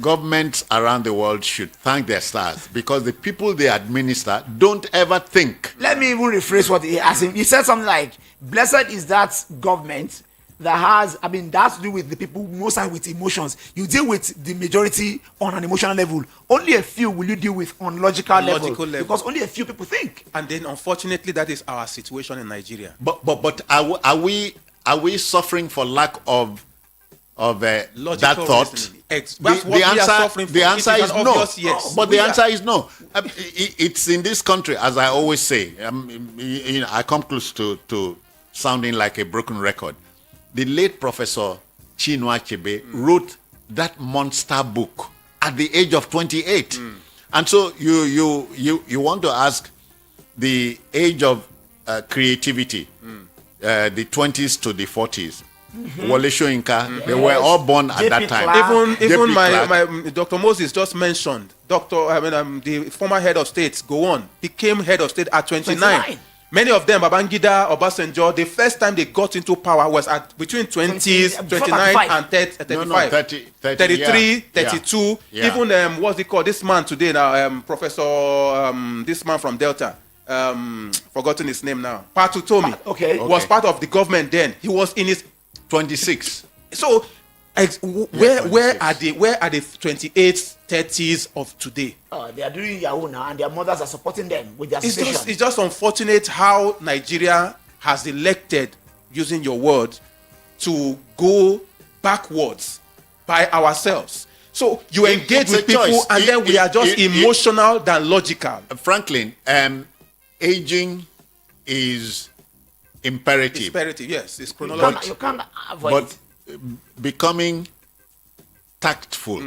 Governments around the world should thank their stars because the people they administer don't ever think. Let me even rephrase what he asked him. He said something like, blessed is that government that has, that has to do with the people most times with emotions. You deal with the majority on an emotional level. Only a few will you deal with on logical level. Because only a few people think. And then unfortunately that is our situation in Nigeria. But are we suffering for lack of that thought? The answer is no. Yes. But the answer is no. It's in this country, as I always say. I come close to sounding like a broken record. The late Professor Chinua Achebe wrote that monster book at the age of 28. And so you want to ask the age of creativity, the 20s to the 40s. Wole Soyinka, they were all born at that time. Even my Dr. Moses just mentioned, the former head of state, became head of state at 29. Many of them, Babangida, Obasanjo, the first time they got into power was at between 20s, 29 and 35. No, 33, 32. Yeah. Even, what's he called? This man today now, Professor, this man from Delta. Forgotten his name now. Patu Tomi. Was part of the government then. He was in his 26. So, where are the 28s, 30s of today? They are doing Yahoo now, and their mothers are supporting them with their association. It's just unfortunate how Nigeria has elected, using your word, to go backwards by ourselves. So you engage with people, choice. and then we are just emotional than logical. Franklin, aging is imperative. Imperative, yes, it's chronological. You can't avoid But it. becoming tactful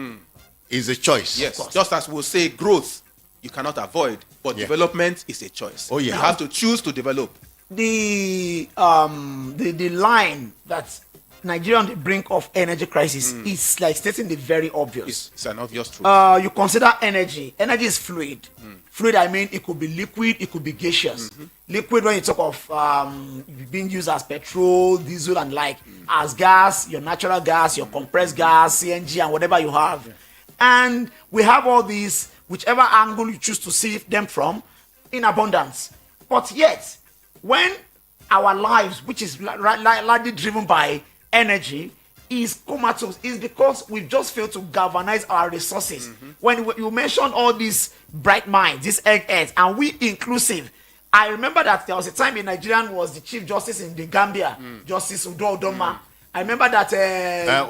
is a choice. Yes, just as we'll say growth, you cannot avoid, but development is a choice. Oh, yeah. You have to choose to develop. The line that Nigeria on the brink of energy crisis is like stating the very obvious. It's an obvious truth. You consider energy. Energy is fluid. Fluid, I mean, it could be liquid, it could be gaseous. Liquid, when you talk of being used as petrol, diesel, and like, as gas, your natural gas, your compressed gas, CNG, and whatever you have. And we have all these, whichever angle you choose to see them from, in abundance. But yet, when our lives, which is largely driven by energy, is comatose, is because we've just failed to galvanize our resources. When you mentioned all these bright minds, these eggheads, and we inclusive, I remember that there was a time in Nigeria was the Chief Justice in the Gambia, Justice Udo Odoma. I remember that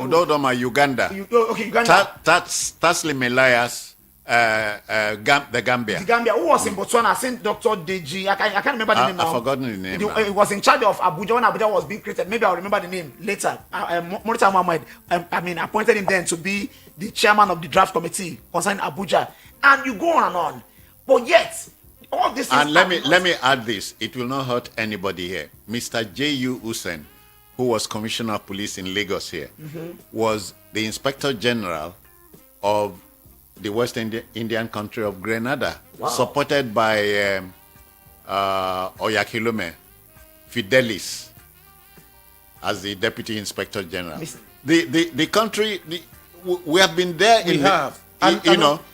Udo Odoma, Uganda. Uganda. Taslim Elias, the Gambia. The Gambia, who was in Botswana, I think Dr. Deji, I can't remember the name now. I've forgotten the name. It was in charge of Abuja when Abuja was being created. Maybe I'll remember the name later. Monitor Mohammed, appointed him then to be the chairman of the draft committee concerning Abuja. And you go on and on. But yet, all this and let me add this. It will not hurt anybody here. Mr. J.U. Hussein, who was Commissioner of Police in Lagos here, was the Inspector General of the West Indian country of Grenada, supported by Oyakilome Fidelis as the Deputy Inspector General. The country, we have been there.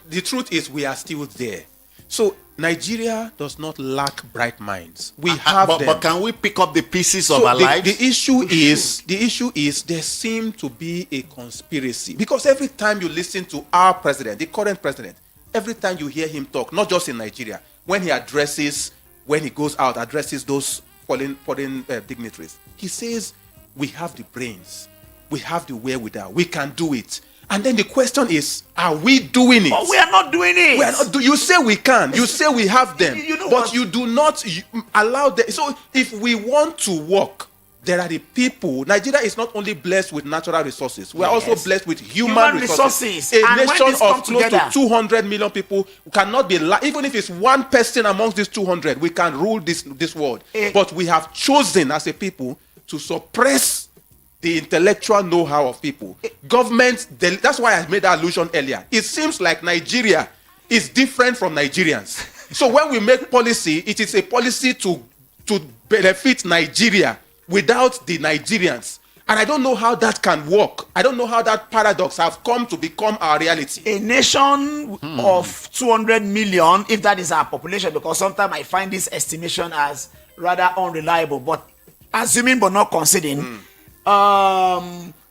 The truth is we are still there. So Nigeria does not lack bright minds. We have them. But can we pick up the pieces of our lives? The issue is there seems to be a conspiracy, because every time you listen to our president, the current president, every time you hear him talk, not just in Nigeria, when he goes out, addresses those foreign dignitaries, he says, we have the brains, we have the wherewithal, we can do it. And then the question is, are we doing it? But we are not doing it. We are not you say we can. You say we have them. But you do not allow them. So if we want to work, there are the people. Nigeria is not only blessed with natural resources. We are also blessed with human resources. A nation of close to 200 million people cannot be, even if it's one person amongst these 200, we can rule this world. But we have chosen as a people to suppress the intellectual know-how of people. Government, that's why I made that allusion earlier. It seems like Nigeria is different from Nigerians. So when we make policy, it is a policy to benefit Nigeria without the Nigerians. And I don't know how that can work. I don't know how that paradox have come to become our reality. A nation of 200 million, if that is our population, because sometimes I find this estimation as rather unreliable, but assuming but not considering,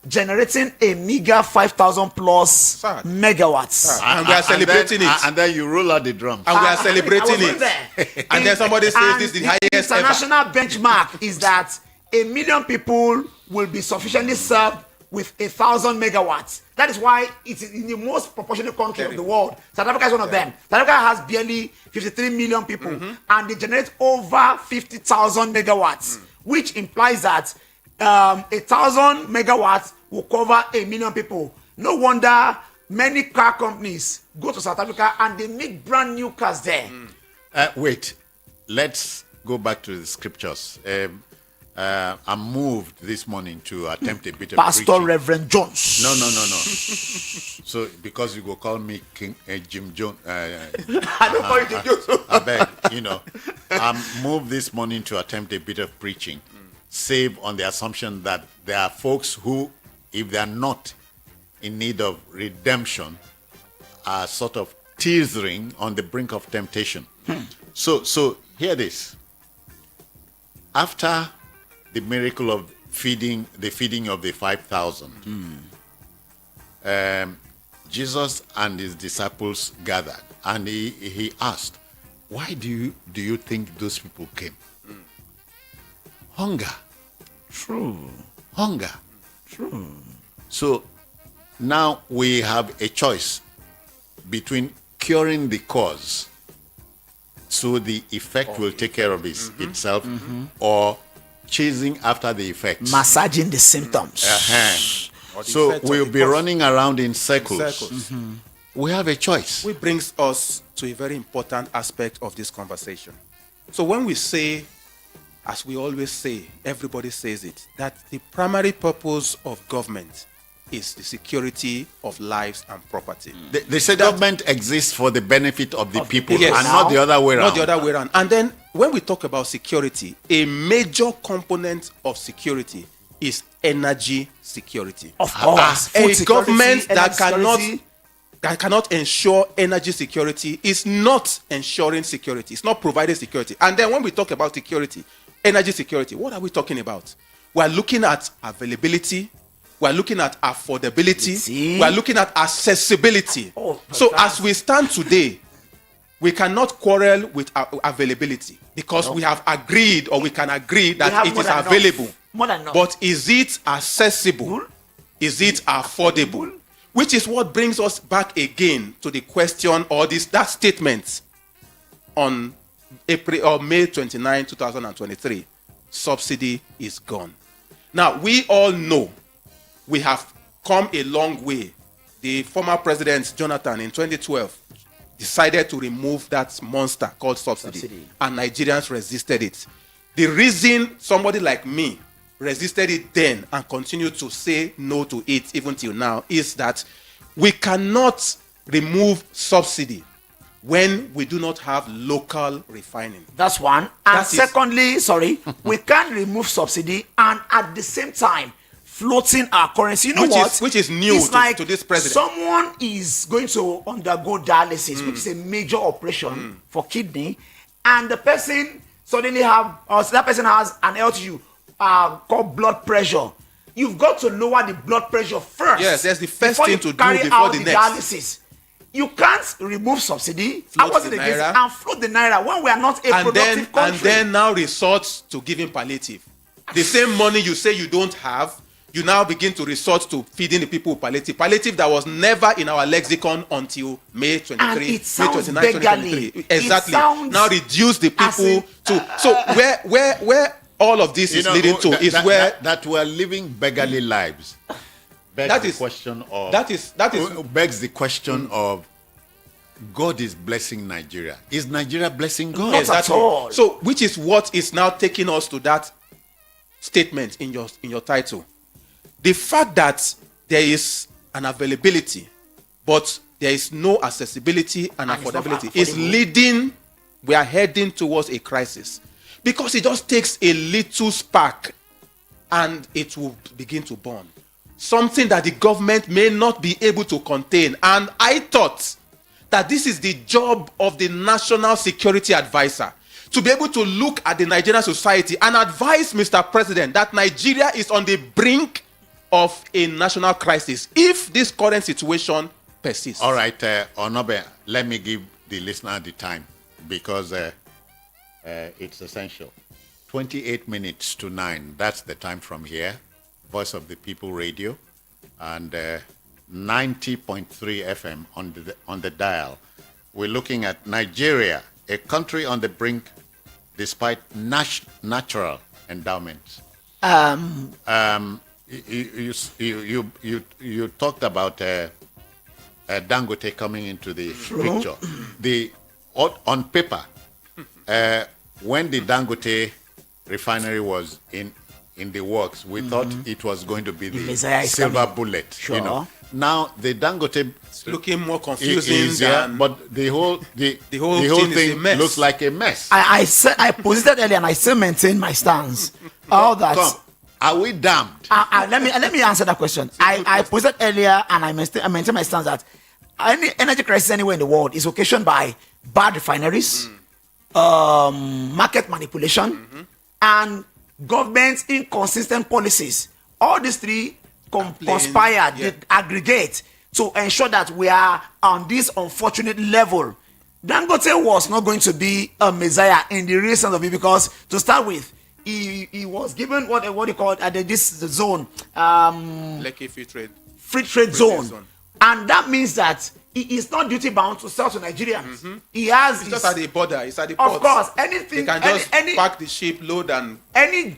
generating a meager 5,000 plus megawatts. And we are celebrating it. And then you roll out the drums. And we are celebrating it. And then somebody says this is the highest ever. International benchmark is that 1 million people will be sufficiently served with 1,000 megawatts. That is why it's in the most proportionate country of the world. South Africa is one of them. South Africa has barely 53 million people, and they generate over 50,000 megawatts, which implies that 1,000 megawatts will cover 1 million people. No wonder many car companies go to South Africa and they make brand new cars there. Wait, let's go back to the scriptures. I'm moved this morning to attempt a bit of Pastor preaching. Reverend Jones. No. So because you go call me King Jim Jones. I don't call you Jim Jones. I beg, moved this morning to attempt a bit of preaching, save on the assumption that there are folks who, if they are not in need of redemption, are sort of teetering on the brink of temptation. So hear this. After the miracle of feeding of the 5,000, Jesus and his disciples gathered, and he asked, why do you think those people came? Hunger. True. Hunger. True. So now we have a choice between curing the cause so the effect will take care of itself, or chasing after the effects. Massaging the symptoms. So we'll be running around in circles. We have a choice. Which brings us to a very important aspect of this conversation. So when we say, as we always say, everybody says it, that the primary purpose of government is the security of lives and property. They say government exists for the benefit of the people, yes, and not the other way around. Not the other way around. And then when we talk about security, a major component of security is energy security. Of course. A government that cannot ensure energy security is not ensuring security. It's not providing security. And then when we talk about security, energy security, what are we talking about? We're looking at availability. We're looking at affordability. We're looking at accessibility. So as we stand today, we cannot quarrel with availability because we have agreed, or we can agree that it is available. More than enough. But is it accessible? Is it affordable? Which is what brings us back again to the question, or that statement on May 29, 2023. Subsidy is gone. Now, we all know we have come a long way. The former president, Jonathan, in 2012, decided to remove that monster called subsidy. And Nigerians resisted it. The reason somebody like me resisted it then and continued to say no to it even till now is that we cannot remove subsidy when we do not have local refining. That's one. And secondly, we can't remove subsidy and at the same time floating our currency. You know which is new to this president. Someone is going to undergo dialysis, which is a major operation for kidney, and the person suddenly that person has an health issue called blood pressure. You've got to lower the blood pressure first. Yes, that's the first thing to do before the next. Dialysis. You can't remove subsidy. I wasn't against it, and float the naira when we are not a productive country. And then now resort to giving palliative. The same money you say you don't have, you now begin to resort to feeding the people with palliative. Palliative that was never in our lexicon until May 23, May 29, 2023. Exactly. Now reduce the people to. So where all of this is leading to is where that we're living beggarly lives. Begs the question of God is blessing Nigeria. Is Nigeria blessing God? Not at all. So which is what is now taking us to that statement in your title. The fact that there is an availability, but there is no accessibility and affordability is leading, we are heading towards a crisis. Because it just takes a little spark and it will begin to burn. Something that the government may not be able to contain. And I thought that this is the job of the National Security Advisor, to be able to look at the Nigerian society and advise Mr. President that Nigeria is on the brink of a national crisis if this current situation persists. All right, Onobe, let me give the listener the time because it's essential. 28 minutes to 9, that's the time from here. Voice of the People Radio, and 90.3 FM on the dial. We're looking at Nigeria, a country on the brink despite natural endowments. You talked about Dangote coming into the picture. On paper, when the Dangote refinery was in the works, we thought it was going to be the silver bullet. Sure. now the Dangote It's looking more confusing is here, than but the whole whole thing is a mess. looks like a mess. I said I posited earlier, and I still maintain my stance. All that. Come, are we damned? Let me answer that question. I posited earlier, and I maintain my stance that any energy crisis anywhere in the world is occasioned by bad refineries, market manipulation, and government's inconsistent policies. All these three conspire, they aggregate to ensure that we are on this unfortunate level. Dangote was not going to be a messiah in the real sense of it, because to start with, he was given what you call this zone, like a free trade zone, and that means that he is not duty bound to sell to Nigerians. He has it's just at the border. It's at the port. Of course, anything they can just pack the ship, load, and any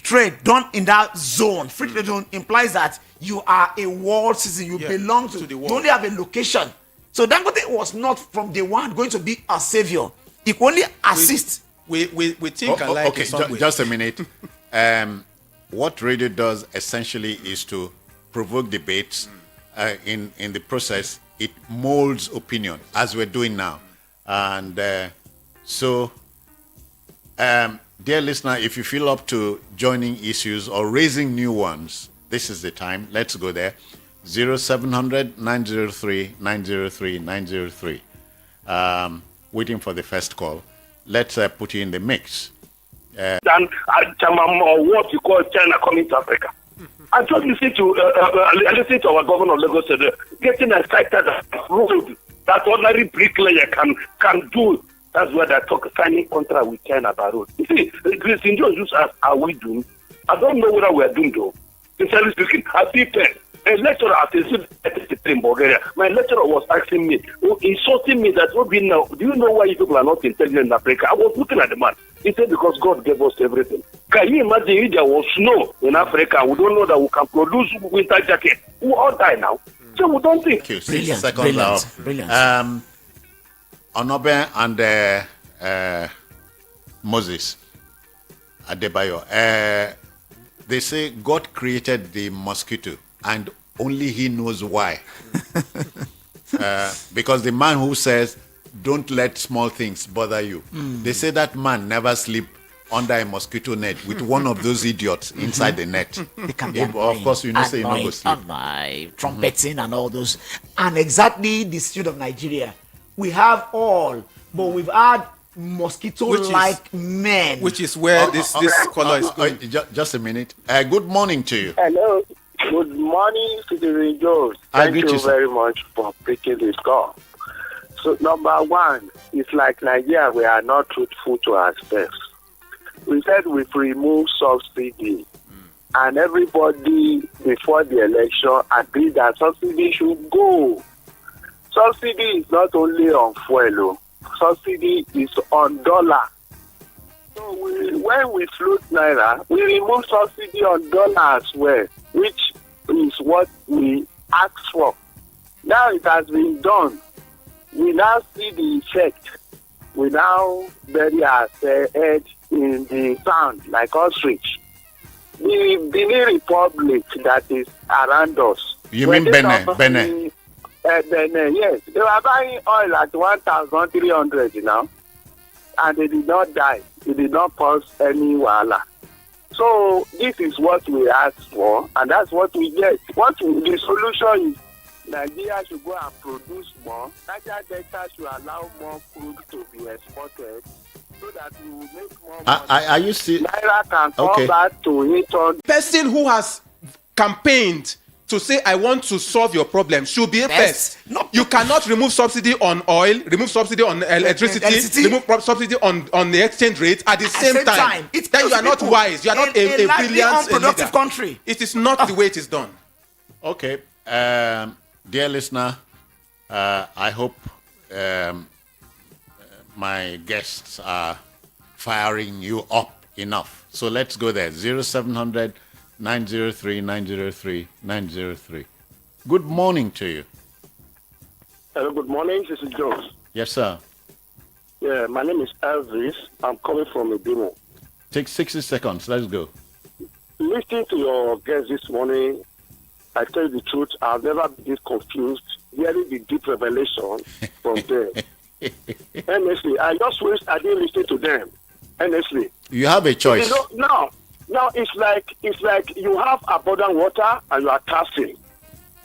trade done in that zone, free trade zone, implies that you are a world citizen. You belong to the world. You only have a location. So Dangote was not from day one going to be a savior. He could only assist. We think alike. Okay, just a minute. What radio does essentially is to provoke debates. In the process, it molds opinion, as we're doing now. And dear listener, if you feel up to joining issues or raising new ones, this is the time. Let's go there. 0700 903 903 903. Waiting for the first call. Let's put you in the mix. Than what you call China coming to Africa. I just listen to our governor of Lagos today, getting excited that road that ordinary bricklayer can do. That's why they talk signing contract with China about road. You see, Christian Jones just asked, are we doing? I don't know whether we are doing though. Sincerely speaking, I feel a lecturer at the in Bulgaria. My lecturer was asking me, insulting me that now, do you know why you people are not intelligent in Africa? I was looking at the man. He said because God gave us everything. Can you imagine if there was snow in Africa? We don't know that we can produce winter jacket. We all die now. So we don't think. Thank you. Brilliant. Onobe and Moses Adebayo, they say God created the mosquito and only he knows why. Because the man who says, don't let small things bother you. They say that man never sleep under a mosquito net with one of those idiots inside the net. They can be of course, you know, say you not go sleep. Trumpeting and all those. And exactly the situation of Nigeria. We have all, but we've had mosquito-like men. Which is where this color is going. Just a minute. Good morning to you. Hello. Good morning, Citizen Jones. Thank you very much for picking this call. So, number one, it's like Nigeria, we are not truthful to ourselves. We said we've removed subsidy, and everybody before the election agreed that subsidy should go. Subsidy is not only on fuel, subsidy is on dollar. So when we float Naira, we remove subsidy on dollar as well, which is what we asked for. Now it has been done. We now see the effect. We now bury our head in the sand like ostrich. The Benin Republic that is around us. You mean Benin? Benin, yes. They were buying oil at 1,300 now, and they did not die. It did not cause any wahala. So this is what we asked for, and that's what we get. The solution is Nigeria should go and produce more. Nigeria Delta should allow more crude to be exported so that we will make more money. Are you still? Naira can come back to 800. Person who has campaigned to say I want to solve your problem should be a first. No. You cannot remove subsidy on oil, remove subsidy on electricity, remove subsidy on the exchange rate at the same time. Then you are not wise. You are not a brilliant unproductive country. It is not the way it is done. Okay. Dear listener, I hope my guests are firing you up enough. So let's go there. 0700 903 903 903. Good morning to you. Hello, good morning. This is Jones. Yes, sir. Yeah, my name is Elvis. I'm coming from Ibimo. Take 60 seconds. Let's go. Listening to your guest this morning, I tell you the truth, I've never been this confused hearing the deep revelation from them. Honestly, I just wish I didn't listen to them. Honestly. You have a choice. You know, now it's like you have abundant water and you are thirsty.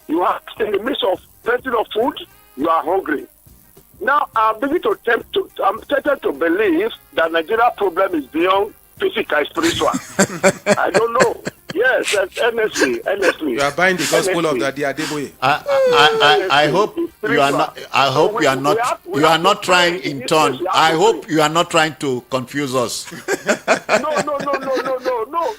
You are in the midst of plenty of food, you are hungry. Now I'm tempted to believe that Nigeria problem is beyond physical and spiritual. I don't know. Yes, honestly. You are buying the gospel of the Adeboye. I hope you are not. I hope you are not. You are not trying in turn. I hope you are not trying to confuse us.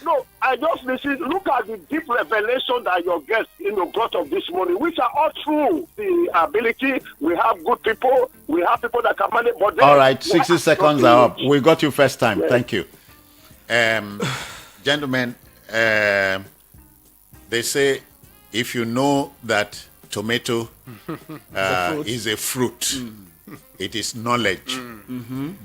No. I just listen. Look at the deep revelation that your guests, brought up this morning, which are all true. The ability, we have good people, we have people that can manage. But all right, 60 seconds are up. We got you first time. Yes. Thank you, gentlemen. They say if you know that tomato is a fruit, it is knowledge.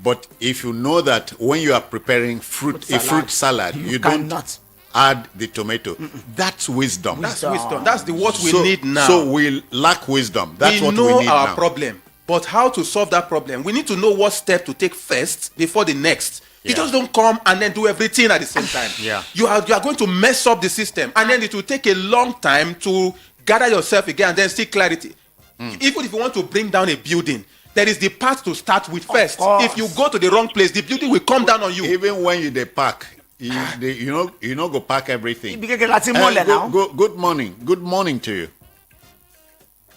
But if you know that when you are preparing fruit salad, you don't add the tomato, that's wisdom. That's wisdom. That's what we need now. So we lack wisdom. That's what we need now. We know our problem, but how to solve that problem? We need to know what step to take first before the next. You just don't come and then do everything at the same time. You are going to mess up the system, and then it will take a long time to gather yourself again and then see clarity. Even if you want to bring down a building, there is the path to start with first. If you go to the wrong place, the building will come down on you. Even when you park, you know go park everything. Good morning. Good morning to you.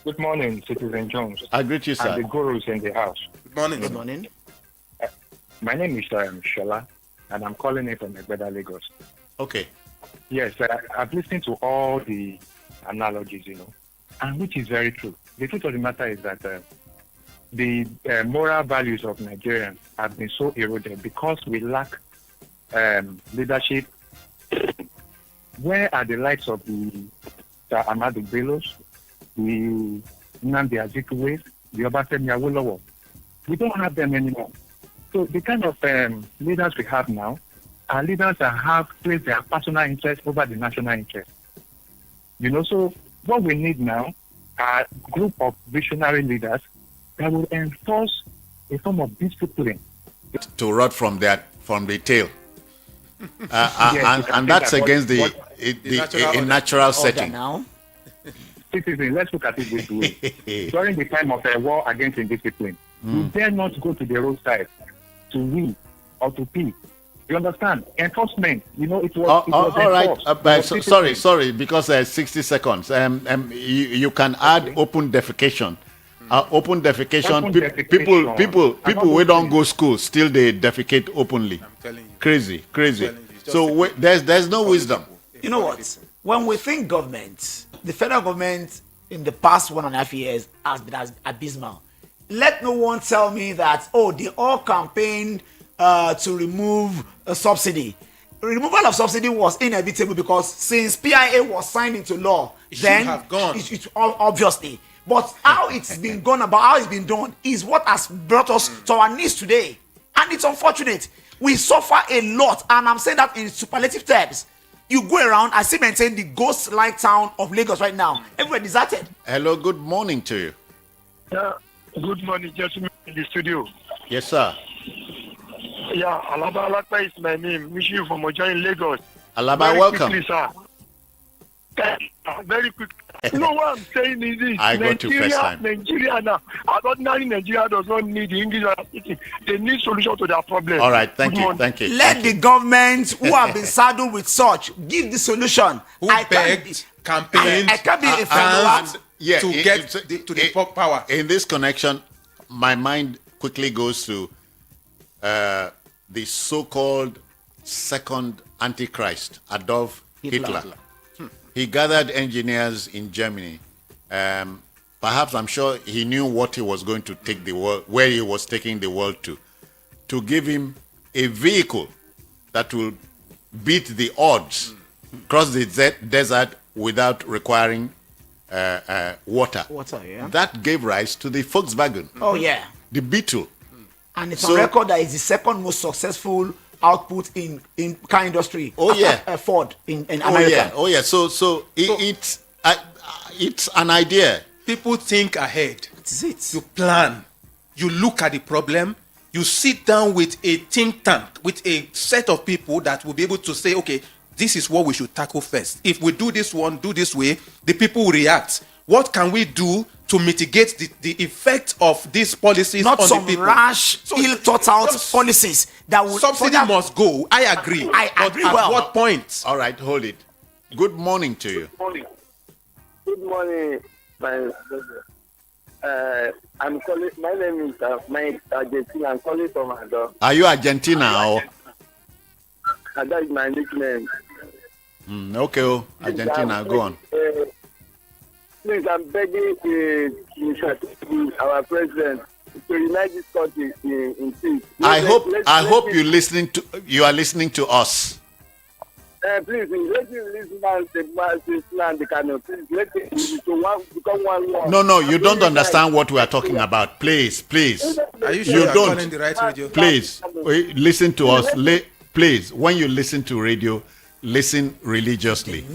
Good morning, Citizen Jones. I greet you, sir. And the gurus in the house. Good morning. Good morning. My name is Shola, and I'm calling in from Egbeda, Lagos. Okay. Yes, I've listened to all the analogies, and which is very true. The truth of the matter is that the moral values of Nigerians have been so eroded because we lack leadership. Where are the likes of the Ahmadu Bellos, the Nnamdi Azikiwe, the Obafemi Awolowo? We don't have them anymore. So the kind of leaders we have now are leaders that have placed their personal interest over the national interest. So what we need now are a group of visionary leaders that will enforce a form of discipline. To rot from the tail. And that's against the natural setting. Now. Citizen, let's look at it this way. During the time of a war against indiscipline, we dare not go to the roadside to win or to pee. You understand? Enforcement, it was all right. Sorry, because 60 seconds. You can add open defecation. Open defecation. People who don't go school still they defecate openly. I'm telling you. Crazy. So there's no wisdom. You know what? When we think government, the federal government in the past 1.5 years has been abysmal. Let no one tell me that, they all campaigned to remove a subsidy. Removal of subsidy was inevitable because since PIA was signed into law, it obviously. But how it's been gone about, how it's been done, is what has brought us to our knees today. And it's unfortunate. We suffer a lot, and I'm saying that in superlative terms. You go around, I still maintain the ghost-like town of Lagos right now. Everybody deserted. Hello, good morning to you. Good morning, gentlemen in the studio. Yes, sir. Yeah, Alaba Alakpa is my name. Wishing you from Oja in Lagos. Alaba, welcome. Quickly, sir. Very quick. You know what I'm saying is this. I got you first time. Nigeria now. Ordinary Nigeria does not need the English speaking. They need solution to their problem. All right, thank you. Let the government who have been saddled with such give the solution. Who begged, campaigned, I can't be a fan to get to the power. In this connection, my mind quickly goes to the so-called second Antichrist, Adolf Hitler. He gathered engineers in Germany. Perhaps I'm sure he knew what he was going to take the world, where he was taking the world to give him a vehicle that will beat the odds, cross the desert without requiring water. That gave rise to the Volkswagen. Oh yeah. The Beetle. And it's on record that it's the second most successful output in car industry. Oh yeah. Ford in America. Oh yeah. So It's an idea. People think ahead. That is it. You plan. You look at the problem. You sit down with a think tank, with a set of people that will be able to say, okay, this is what we should tackle first. If we do this one, do this way, the people will react. What can we do to mitigate the effect of these policies Not on some the people? rash, ill thought out policies that will Subsidy must go. I agree. I But agree at well. what point? All right, hold it. Good morning to you. Good morning, my brother. I'm calling. My name is Mike Argentina. I'm calling from Ado. Are you Argentina or? That is my nickname. Okay, Argentina, go on. Please, I'm begging our president to unite this country in peace. I hope you are listening to us. Please, let me listen and the kind of please let it become one. No, you don't understand what we are talking about. Please. Are you sure you are calling the right radio? Please, listen to us. Please, when you listen to radio, listen religiously.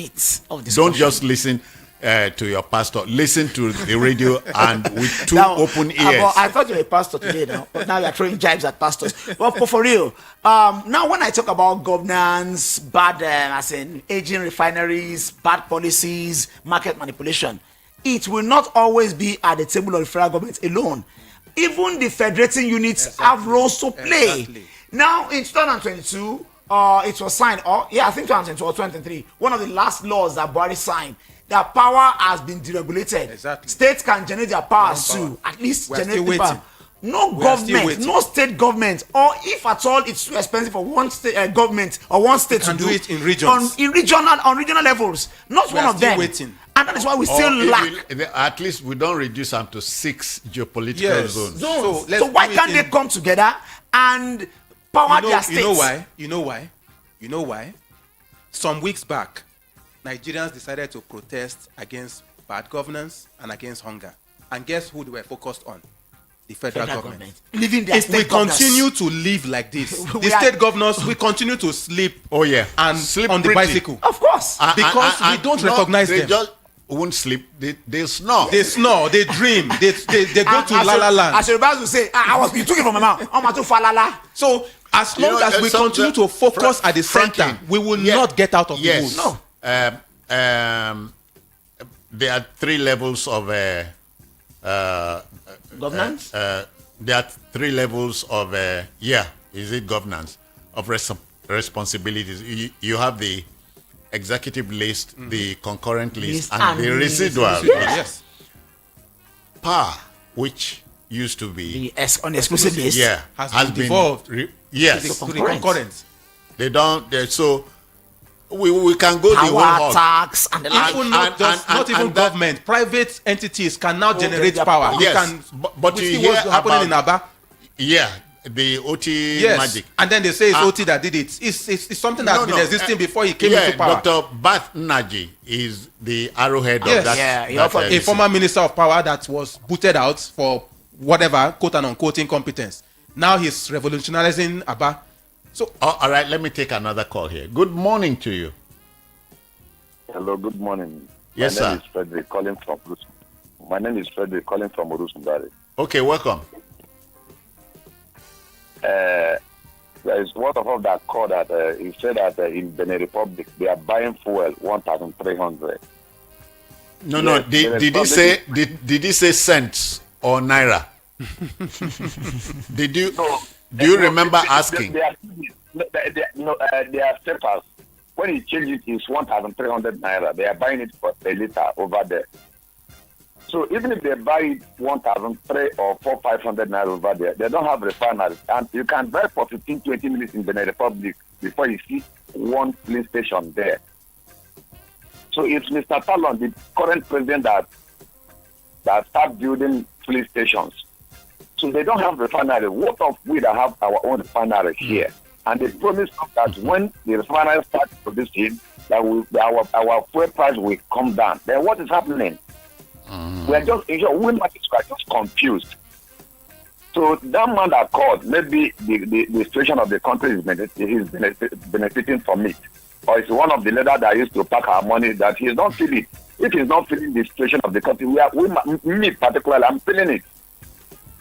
Don't just listen to your pastor. Listen to the radio and with two open ears. I thought you were a pastor today now, but now you're throwing jibes at pastors. Well, for real, now when I talk about governance, bad, as in aging refineries, bad policies, market manipulation, it will not always be at the table of the federal government alone. Even the federating units have roles to play. Now, in 2022, it was signed, I think 2022 or 2023, one of the last laws that Buhari signed, that power has been deregulated. Exactly. States can generate their power too, at least generate the power. No government, no state government, or if at all it's too expensive for one state government or one state to do it in regions. On regional levels. Not one of them. Waiting. And that is why we still lack. At least we don't reduce them to 6 geopolitical zones. So why can't they come together and power their states? You know why? Some weeks back, Nigerians decided to protest against bad governance and against hunger. And guess who they were focused on? The federal government. If we continue to live like this, the state governors will continue to sleep. And sleep on the bicycle. Of course. Because we don't recognize them. They just won't sleep. They snore. They snore. They dream. They go to La La Land. As your will say, you took it from my mouth. I'm to Falana. So as long as we continue to focus at the center, we will not get out of the woods. No. There are 3 levels of governance. There are 3 levels of governance of responsibilities. You have the executive list, the concurrent list, and the residual list. Power, which used to be on the exclusive list, has been devolved. To the concurrent. They don't. So we can go power, the whole hog. tax, and the like. Not even government. Private entities can now generate power. Yes, but you hear what's happening in Aba. Yeah, the OT magic. And then they say it's OT that did it. It's something that has been existing before he came into power. Dr. Bath Naji is the arrowhead of that. A former minister of power that was booted out for whatever, quote and unquote, incompetence. Now he's revolutionizing Aba. So, all right, let me take another call here. Good morning to you. Hello, good morning. Yes, My sir. name is Frederick calling from Orusundari. Okay, welcome. There is one of them that called that he said that in Benin Republic they are buying fuel 1,300. No. Did he say cents or naira? Do you remember asking? Their papers, when he changed it, it's 1,300 naira. They are buying it for a liter over there. So even if they buy it 1,300 or 500 naira over there, they don't have refineries. And you can drive for 15-20 minutes in Benin Republic before you see one police station there. So it's Mr. Talon, the current president, that start building police stations. So they don't have refinery. What of we that have our own refinery here? And they promised us that when the refinery starts producing, that our fuel price will come down. Then what is happening? We are just, we are just confused. So that man that called, maybe the situation of the country is benefiting from it. Or it's one of the leaders that used to pack our money that he's not feel it. if he's not feeling the situation of the country, me particularly, I'm feeling it.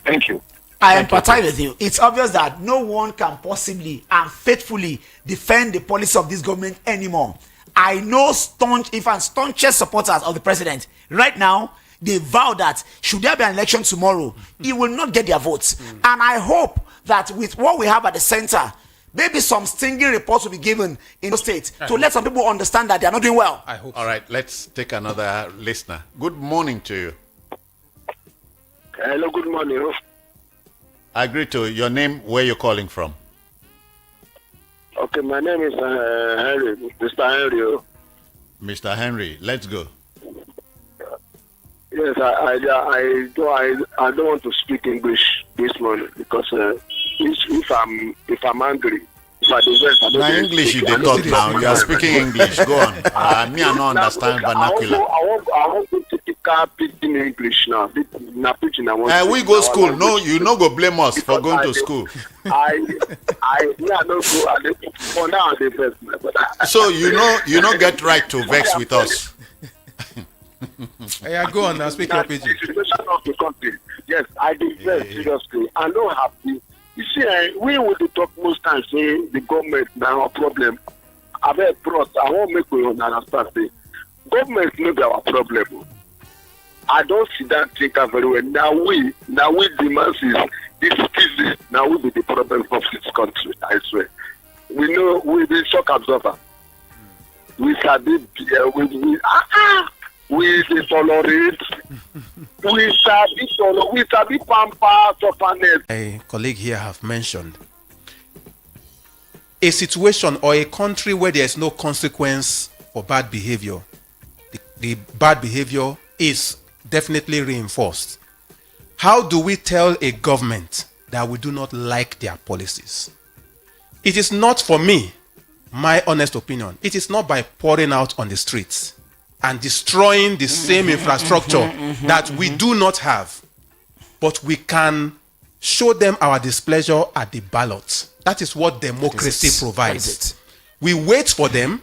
Thank you. I empathize with you. It's obvious that no one can possibly and faithfully defend the policy of this government anymore. I know staunchest supporters of the president. Right now, they vow that should there be an election tomorrow, he will not get their votes. And I hope that with what we have at the center, maybe some stinging reports will be given in the state to let some people understand that they are not doing well. I hope. All right, let's take another listener. Good morning to you. Hello, good morning. I agree to your name, where you're calling from. Okay, my name is Henry, Mr. Henry. Mr. Henry, let's go. Yes, I don't want to speak English this morning because if I'm angry, if I divert, I don't now English you talk now. You are speaking English. Go on. Me I don't understand vernacular. I want to take pidgin English now. Now pidgin I want. We go school. No, you no go blame us for going to school. I don't go. For now they vex. So you know get right to vex with us. Yeah, go on now. Speak your pidgin. The situation of the country. Yes, I did very seriously. I don't have to. You see, we will talk most times say the government now a problem. I won't make we understand. Say, government no be our problem. I don't see that think very well. Now we the masses, this is now we be the problem of this country. I swear. We know we be shock absorber. We sabi we tolerate. We sabi pamper orphanage. A colleague here have mentioned a situation or a country where there is no consequence for bad behavior. The bad behavior is definitely reinforced. How do we tell a government that we do not like their policies? It is not, for me, my honest opinion, it is not by pouring out on the streets and destroying the same infrastructure that we do not have, but we can show them our displeasure at the ballot. That is what democracy provides. We wait for them.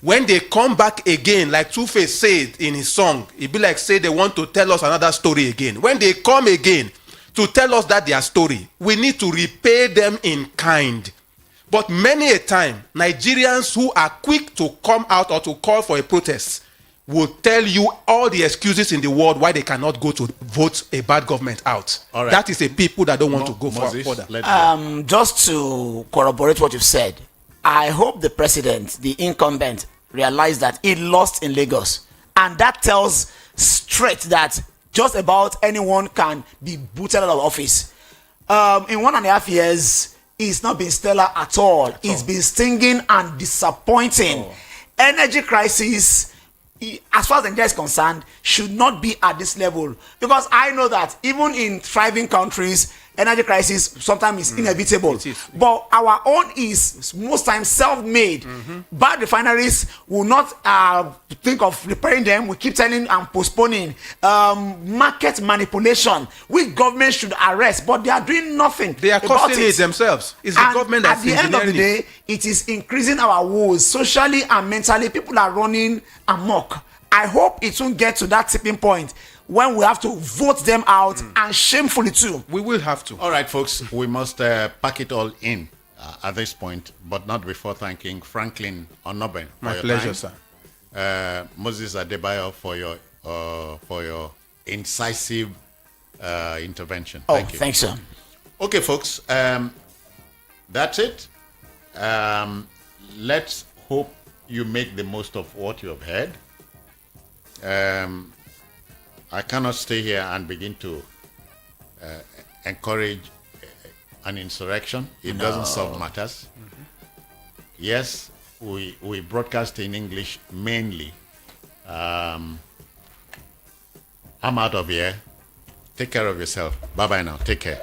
When they come back again, like Two-Face said in his song, it be like say they want to tell us another story again. When they come again to tell us that their story, we need to repay them in kind. But many a time, Nigerians who are quick to come out or to call for a protest will tell you all the excuses in the world why they cannot go to vote a bad government out. All right. That is a people that don't want to go further. Just to corroborate what you've said, I hope the president, the incumbent, realized that he lost in Lagos. And that tells straight that just about anyone can be booted out of office. In 1.5 years, it's not been stellar at all. It's been stinging and disappointing. Energy crisis, as far as Nigeria is concerned, should not be at this level, because I know that even in thriving countries, energy crisis sometimes is inevitable. But our own is most times self-made. Bad refineries will not think of repairing them. We keep telling and postponing. Market manipulation, which government should arrest, but they are doing nothing. They are causing it themselves. It's the government that's at the end of the day, it is increasing our woes socially and mentally. People are running amok. I hope it won't get to that tipping point when we have to vote them out, and shamefully too. We will have to. All right, folks, we must pack it all in at this point, but not before thanking Franklin Onoben. My pleasure, sir. Moses Adebayo for your incisive intervention. Thank you. Thanks, sir. Okay, folks, that's it. Let's hope you make the most of what you have heard. I cannot stay here and begin to encourage an insurrection. It doesn't solve matters. Yes, we broadcast in English mainly. I'm out of here. Take care of yourself. Bye-bye now. Take care.